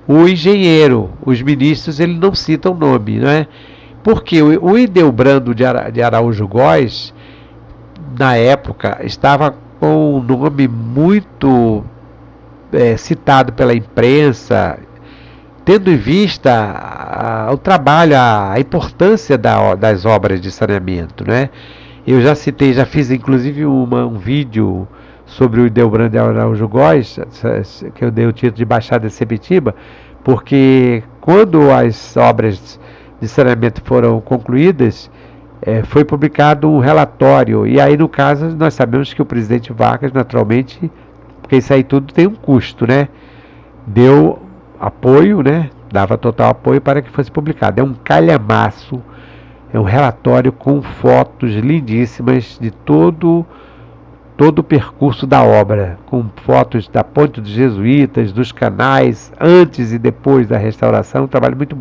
o engenheiro. Os ministros ele não cita o nome, né? Porque o Ildebrando de Araújo Góes, na época, estava com um nome muito citado pela imprensa, tendo em vista o trabalho, a importância das obras de saneamento, né? Eu já citei, já fiz inclusive um vídeo sobre o Ildebrando de Araújo Góes, que eu dei o título de Baixada de Sepetiba, porque quando as obras de saneamento foram concluídas, foi publicado um relatório, e aí no caso nós sabemos que o presidente Vargas, naturalmente, porque isso aí tudo tem um custo, né? Deu apoio, né? Dava total apoio para que fosse publicado. É um calhamaço, é um relatório com fotos lindíssimas de todo o percurso da obra, com fotos da Ponte dos Jesuítas, dos canais, antes e depois da restauração, um trabalho muito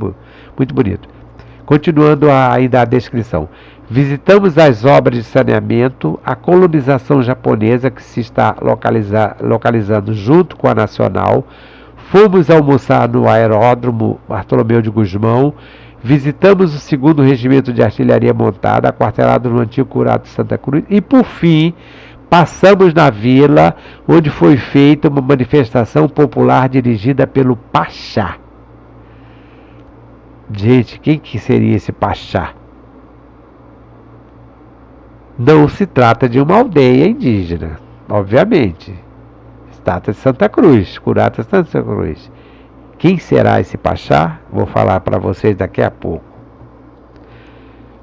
bonito. Continuando ainda a descrição. Visitamos as obras de saneamento, a colonização japonesa que se está localizando junto com a Nacional. Fomos almoçar no aeródromo Bartolomeu de Gusmão. Visitamos o 2º Regimento de Artilharia Montada, aquartelado no antigo Curado de Santa Cruz. E, por fim, passamos na vila, onde foi feita uma manifestação popular dirigida pelo Pachá. Gente, quem que seria esse Pachá? Não se trata de uma aldeia indígena, obviamente. Se trata de Santa Cruz, Curado de Santa Cruz. Quem será esse Pachá? Vou falar para vocês daqui a pouco.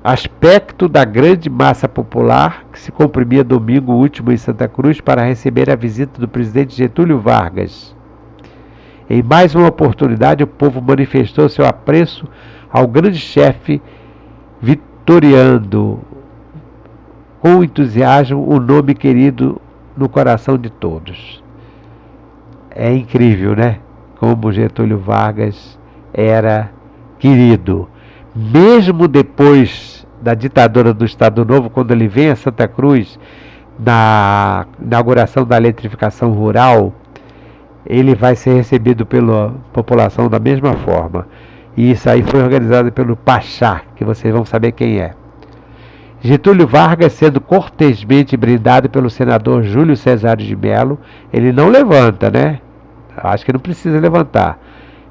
Aspecto da grande massa popular que se comprimia domingo último em Santa Cruz para receber a visita do presidente Getúlio Vargas. Em mais uma oportunidade, o povo manifestou seu apreço ao grande chefe, vitoriando com entusiasmo o nome querido no coração de todos. É incrível, né? Como Getúlio Vargas era querido. Mesmo depois da ditadura do Estado Novo, quando ele vem a Santa Cruz, na inauguração da eletrificação rural, ele vai ser recebido pela população da mesma forma. E isso aí foi organizado pelo Pachá, que vocês vão saber quem é. Getúlio Vargas, sendo cortesmente brindado pelo senador Júlio Cesário de Mello, ele não levanta, né? Acho que não precisa levantar.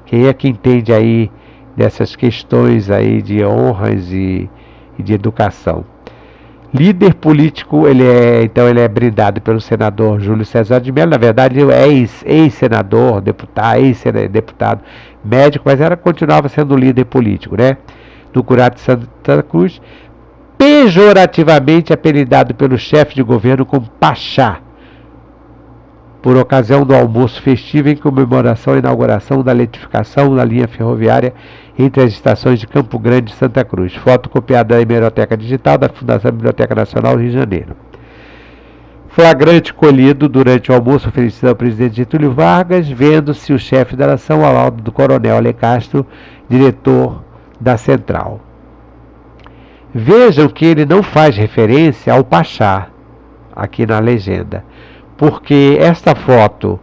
Quem é que entende aí dessas questões aí de honras e de educação? Líder político, ele é brindado pelo senador Júlio Cesário de Mello. Na verdade, ele é ex-senador, ex-deputado, médico, mas continuava sendo líder político, né? Do Curado de Santa Cruz, pejorativamente apelidado pelo chefe de governo como Pachá, por ocasião do almoço festivo em comemoração à inauguração da eletrificação da linha ferroviária entre as estações de Campo Grande e Santa Cruz. Foto copiada da Hemeroteca Digital da Fundação Biblioteca Nacional do Rio de Janeiro. Flagrante colhido durante o almoço oferecido ao presidente Getúlio Vargas, vendo-se o chefe da nação ao lado do coronel Ale Castro, diretor da Central. Vejam que ele não faz referência ao Pachá, aqui na legenda, porque esta foto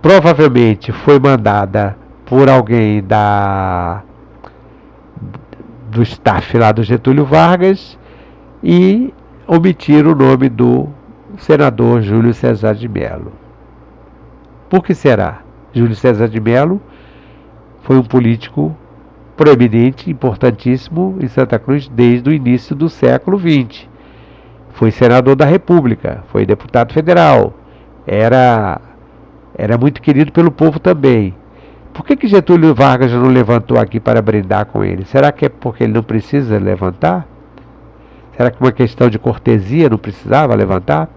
provavelmente foi mandada por alguém do staff lá do Getúlio Vargas e omitiram o nome do senador Júlio Cesário de Mello. Por que será? Júlio Cesário de Mello foi um político proeminente, importantíssimo em Santa Cruz desde o início do século XX. Foi senador da República, foi deputado federal, era muito querido pelo povo também. Por que Getúlio Vargas não levantou aqui para brindar com ele? Será que é porque ele não precisa levantar? Será que uma questão de cortesia não precisava levantar?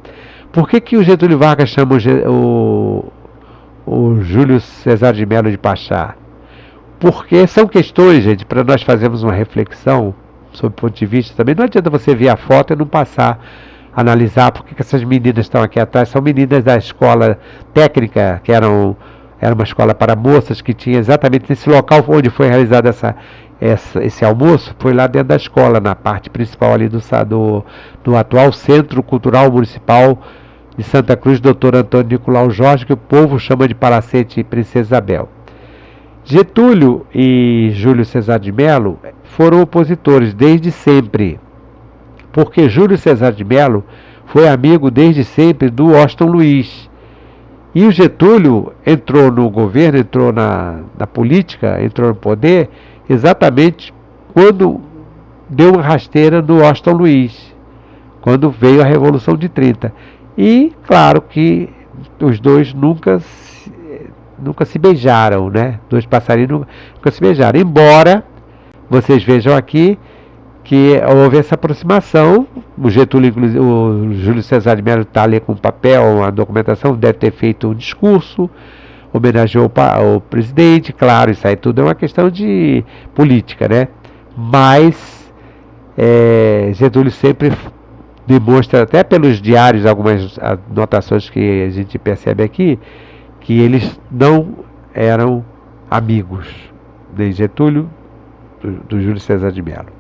Por que o Getúlio Vargas chama o Júlio Cesário de Mello de Pachá? Porque são questões, gente, para nós fazermos uma reflexão sob o ponto de vista também. Não adianta você ver a foto e não passar a analisar porque que essas meninas estão aqui atrás. São meninas da escola técnica, que era uma escola para moças, que tinha exatamente nesse local onde foi realizado esse almoço, foi lá dentro da escola, na parte principal ali do atual Centro Cultural Municipal de Santa Cruz, Dr. Antônio Nicolau Jorge, que o povo chama de Palacete Princesa Isabel. Getúlio e Júlio César de Mello foram opositores desde sempre, porque Júlio César de Mello foi amigo desde sempre do Washington Luiz. E o Getúlio entrou no governo, entrou na política, entrou no poder, exatamente quando deu uma rasteira no Washington Luiz, quando veio a Revolução de 30. E, claro que os dois nunca se beijaram, né? Dois passarinhos nunca se beijaram. Embora, vocês vejam aqui, que houve essa aproximação. O Getúlio, inclusive, o Júlio César de Mello está ali com papel, a documentação, deve ter feito um discurso, homenageou o presidente, claro, isso aí tudo é uma questão de política, né? Mas Getúlio sempre demonstra, até pelos diários, algumas anotações que a gente percebe aqui, que eles não eram amigos, nem Getúlio do Júlio César de Mello.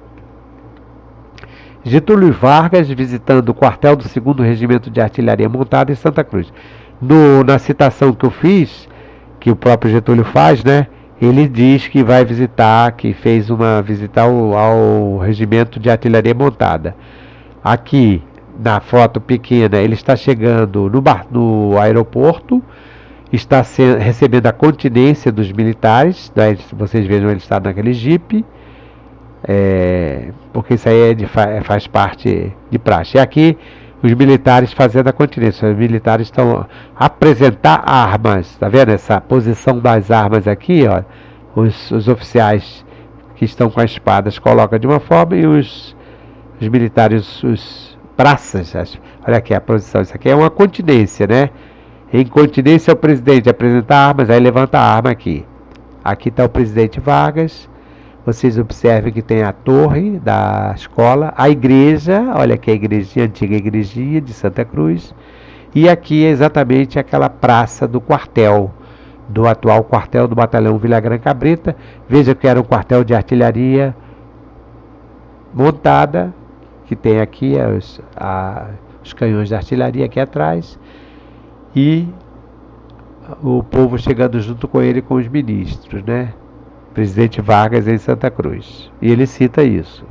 Getúlio Vargas visitando o quartel do 2º Regimento de Artilharia Montada em Santa Cruz. Na citação que eu fiz, que o próprio Getúlio faz, né? Ele diz que vai visitar, que fez uma visita ao Regimento de Artilharia Montada. Aqui, na foto pequena, ele está chegando no aeroporto, está recebendo a continência dos militares, né? Vocês vejam, ele está naquele jipe, porque isso aí faz parte de praxe. E aqui, os militares fazendo a continência. Os militares estão a apresentar armas, tá vendo essa posição das armas aqui, ó? Os oficiais que estão com as espadas colocam de uma forma e os militares, os praças, olha aqui a posição, isso aqui é uma continência, né? Em continência o presidente apresenta armas, aí levanta a arma aqui. Aqui está o presidente Vargas. Vocês observem que tem a torre da escola, a igreja, olha aqui a igrejinha, a antiga igrejinha de Santa Cruz, e aqui é exatamente aquela praça do quartel, do atual quartel do batalhão Villagrán Cabrita. Veja que era um quartel de artilharia montada, que tem aqui os canhões de artilharia aqui atrás, e o povo chegando junto com ele, com os ministros, né? Presidente Vargas em Santa Cruz. E ele cita isso.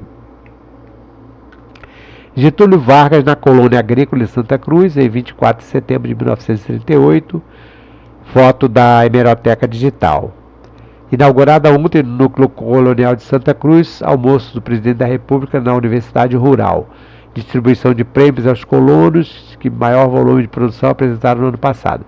Getúlio Vargas na colônia agrícola em Santa Cruz, em 24 de setembro de 1938. Foto da hemeroteca digital. Inaugurada ontem no Núcleo Colonial de Santa Cruz, almoço do Presidente da República na Universidade Rural. Distribuição de prêmios aos colonos, que maior volume de produção apresentaram no ano passado.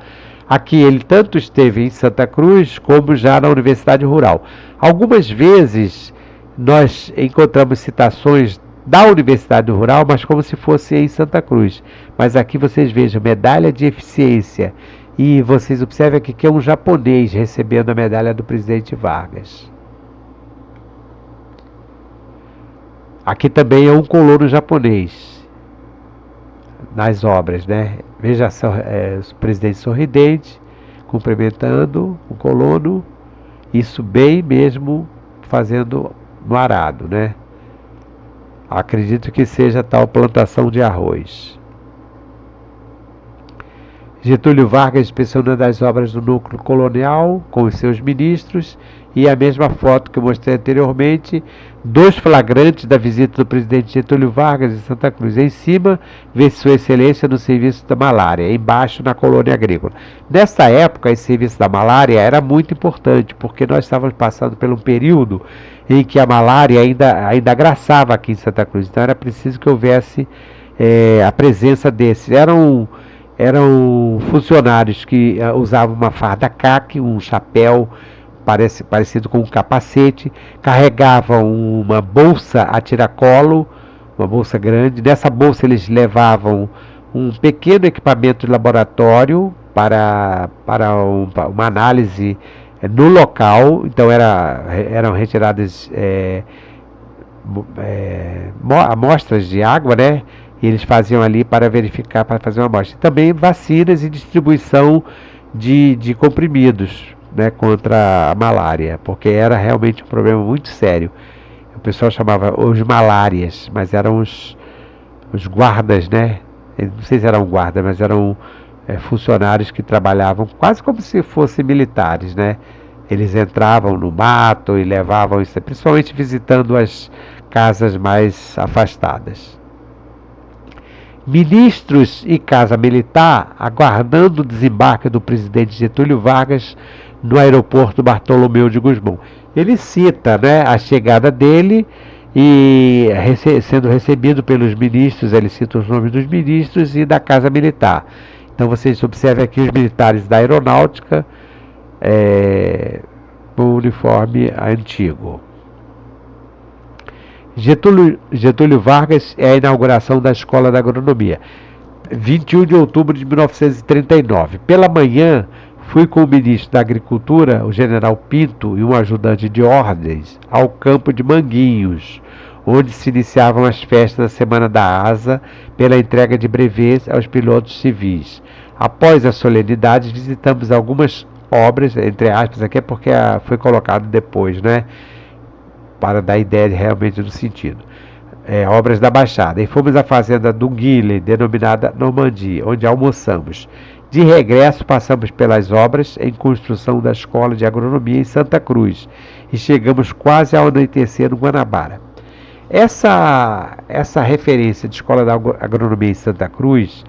Aqui ele tanto esteve em Santa Cruz como já na Universidade Rural. Algumas vezes nós encontramos citações da Universidade Rural, mas como se fosse em Santa Cruz. Mas aqui vocês vejam, medalha de eficiência. E vocês observam aqui que é um japonês recebendo a medalha do presidente Vargas. Aqui também é um colono japonês nas obras, né? Veja o presidente sorridente, cumprimentando o colono, isso bem mesmo fazendo no arado, né? Acredito que seja tal plantação de arroz. Getúlio Vargas inspecionando as obras do núcleo colonial com os seus ministros, e a mesma foto que eu mostrei anteriormente, dois flagrantes da visita do presidente Getúlio Vargas em Santa Cruz. Em cima, vê Sua Excelência no serviço da malária, embaixo na colônia agrícola. Nessa época, esse serviço da malária era muito importante, porque nós estávamos passando por um período em que a malária ainda agraçava aqui em Santa Cruz. Então era preciso que houvesse a presença desses. Eram funcionários que usavam uma farda caque, um chapéu parecido com um capacete, carregavam uma bolsa a tiracolo, uma bolsa grande. Nessa bolsa eles levavam um pequeno equipamento de laboratório para uma análise no local. Então eram retiradas amostras de água, né? E eles faziam ali para verificar, para fazer uma amostra. Também vacinas e distribuição de comprimidos, né, contra a malária, porque era realmente um problema muito sério. O pessoal chamava os malárias, mas eram os guardas, né? Não sei se eram guardas, mas eram funcionários que trabalhavam quase como se fossem militares, né? Eles entravam no mato e levavam isso, principalmente visitando as casas mais afastadas. Ministros e Casa Militar aguardando o desembarque do presidente Getúlio Vargas no aeroporto Bartolomeu de Gusmão. Ele cita, né, a chegada dele e sendo recebido pelos ministros, ele cita os nomes dos ministros e da Casa Militar. Então vocês observem aqui os militares da aeronáutica com o uniforme antigo. Getúlio Vargas é a inauguração da Escola da Agronomia, 21 de outubro de 1939. Pela manhã, fui com o ministro da Agricultura, o general Pinto, e um ajudante de ordens, ao campo de Manguinhos, onde se iniciavam as festas da Semana da Asa pela entrega de brevês aos pilotos civis. Após as solenidades, visitamos algumas obras, entre aspas, aqui é porque foi colocado depois, né? Para dar ideia realmente do sentido. Obras da Baixada. E fomos à fazenda do Guilherme, denominada Normandia, onde almoçamos. De regresso, passamos pelas obras em construção da Escola de Agronomia em Santa Cruz e chegamos quase ao anoitecer no Guanabara. Essa referência de Escola da Agronomia em Santa Cruz,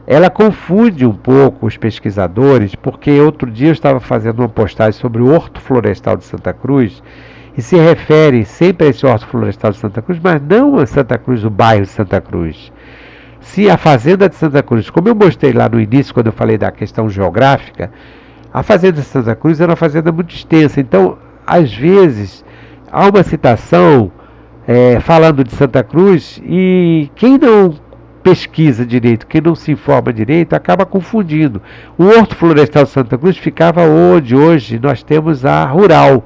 ela confunde um pouco os pesquisadores, porque outro dia eu estava fazendo uma postagem sobre o Horto Florestal de Santa Cruz e se refere sempre a esse Horto Florestal de Santa Cruz, mas não a Santa Cruz, o bairro de Santa Cruz. Se a Fazenda de Santa Cruz, como eu mostrei lá no início, quando eu falei da questão geográfica, a Fazenda de Santa Cruz era uma fazenda muito extensa. Então, às vezes, há uma citação falando de Santa Cruz e quem não pesquisa direito, quem não se informa direito, acaba confundindo. O Horto Florestal de Santa Cruz ficava onde hoje nós temos a Rural,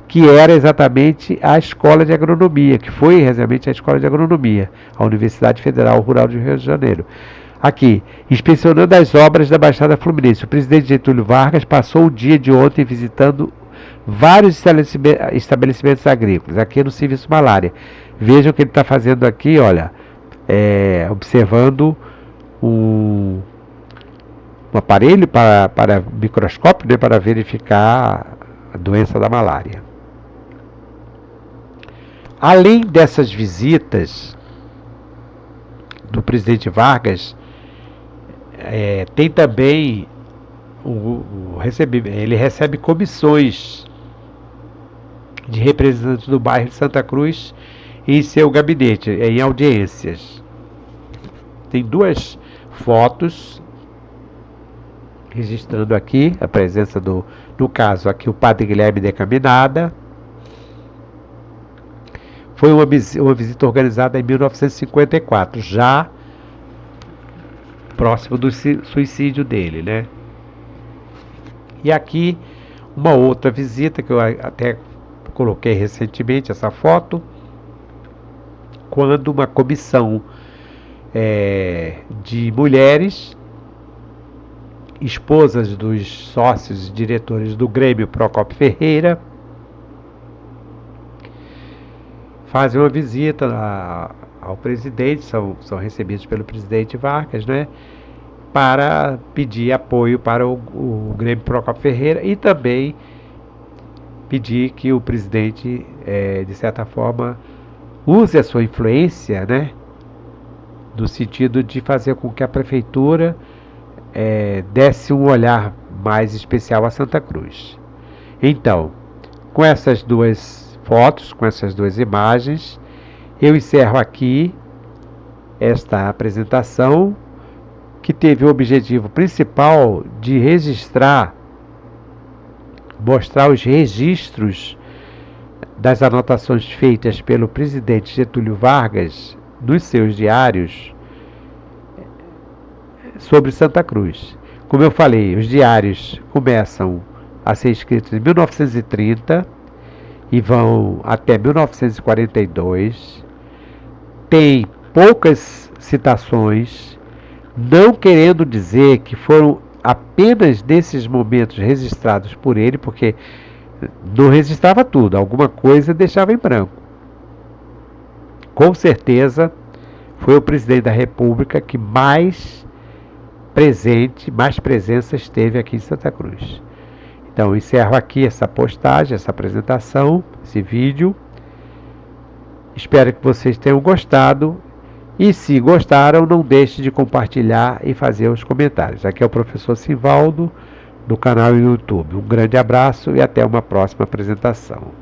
que era exatamente a Escola de Agronomia, que foi realmente a Escola de Agronomia, a Universidade Federal Rural do Rio de Janeiro. Aqui, inspecionando as obras da Baixada Fluminense, o presidente Getúlio Vargas passou o dia de ontem visitando vários estabelecimentos agrícolas, aqui no Serviço Malária. Vejam o que ele está fazendo aqui, olha, observando um aparelho para microscópio, né, para verificar a doença da malária. Além dessas visitas do presidente Vargas, tem também ele recebe comissões de representantes do bairro de Santa Cruz em seu gabinete, em audiências. Tem duas fotos registrando aqui a presença no caso aqui o padre Guilherme de Caminada. Foi uma visita organizada em 1954, já próximo do suicídio dele, né? E aqui uma outra visita que eu até coloquei recentemente essa foto, quando uma comissão de mulheres, esposas dos sócios e diretores do Grêmio Procópio Ferreira, fazem uma visita ao presidente, são recebidos pelo presidente Vargas, né, para pedir apoio para o Grêmio Procópio Ferreira e também pedir que o presidente, de certa forma, use a sua influência, né, no sentido de fazer com que a prefeitura desse um olhar mais especial a Santa Cruz. Então, com essas duas fotos, com essas duas imagens, eu encerro aqui esta apresentação, que teve o objetivo principal de mostrar os registros das anotações feitas pelo presidente Getúlio Vargas nos seus diários sobre Santa Cruz. Como eu falei, os diários começam a ser escritos em 1930 e vão até 1942. Tem poucas citações, não querendo dizer que foram apenas nesses momentos registrados por ele, porque não registrava tudo, alguma coisa deixava em branco. Com certeza foi o presidente da República que mais presença esteve aqui em Santa Cruz. Então, eu encerro aqui essa postagem, essa apresentação, esse vídeo. Espero que vocês tenham gostado. E se gostaram, não deixe de compartilhar e fazer os comentários. Aqui é o professor Simvaldo, do canal YouTube. Um grande abraço e até uma próxima apresentação.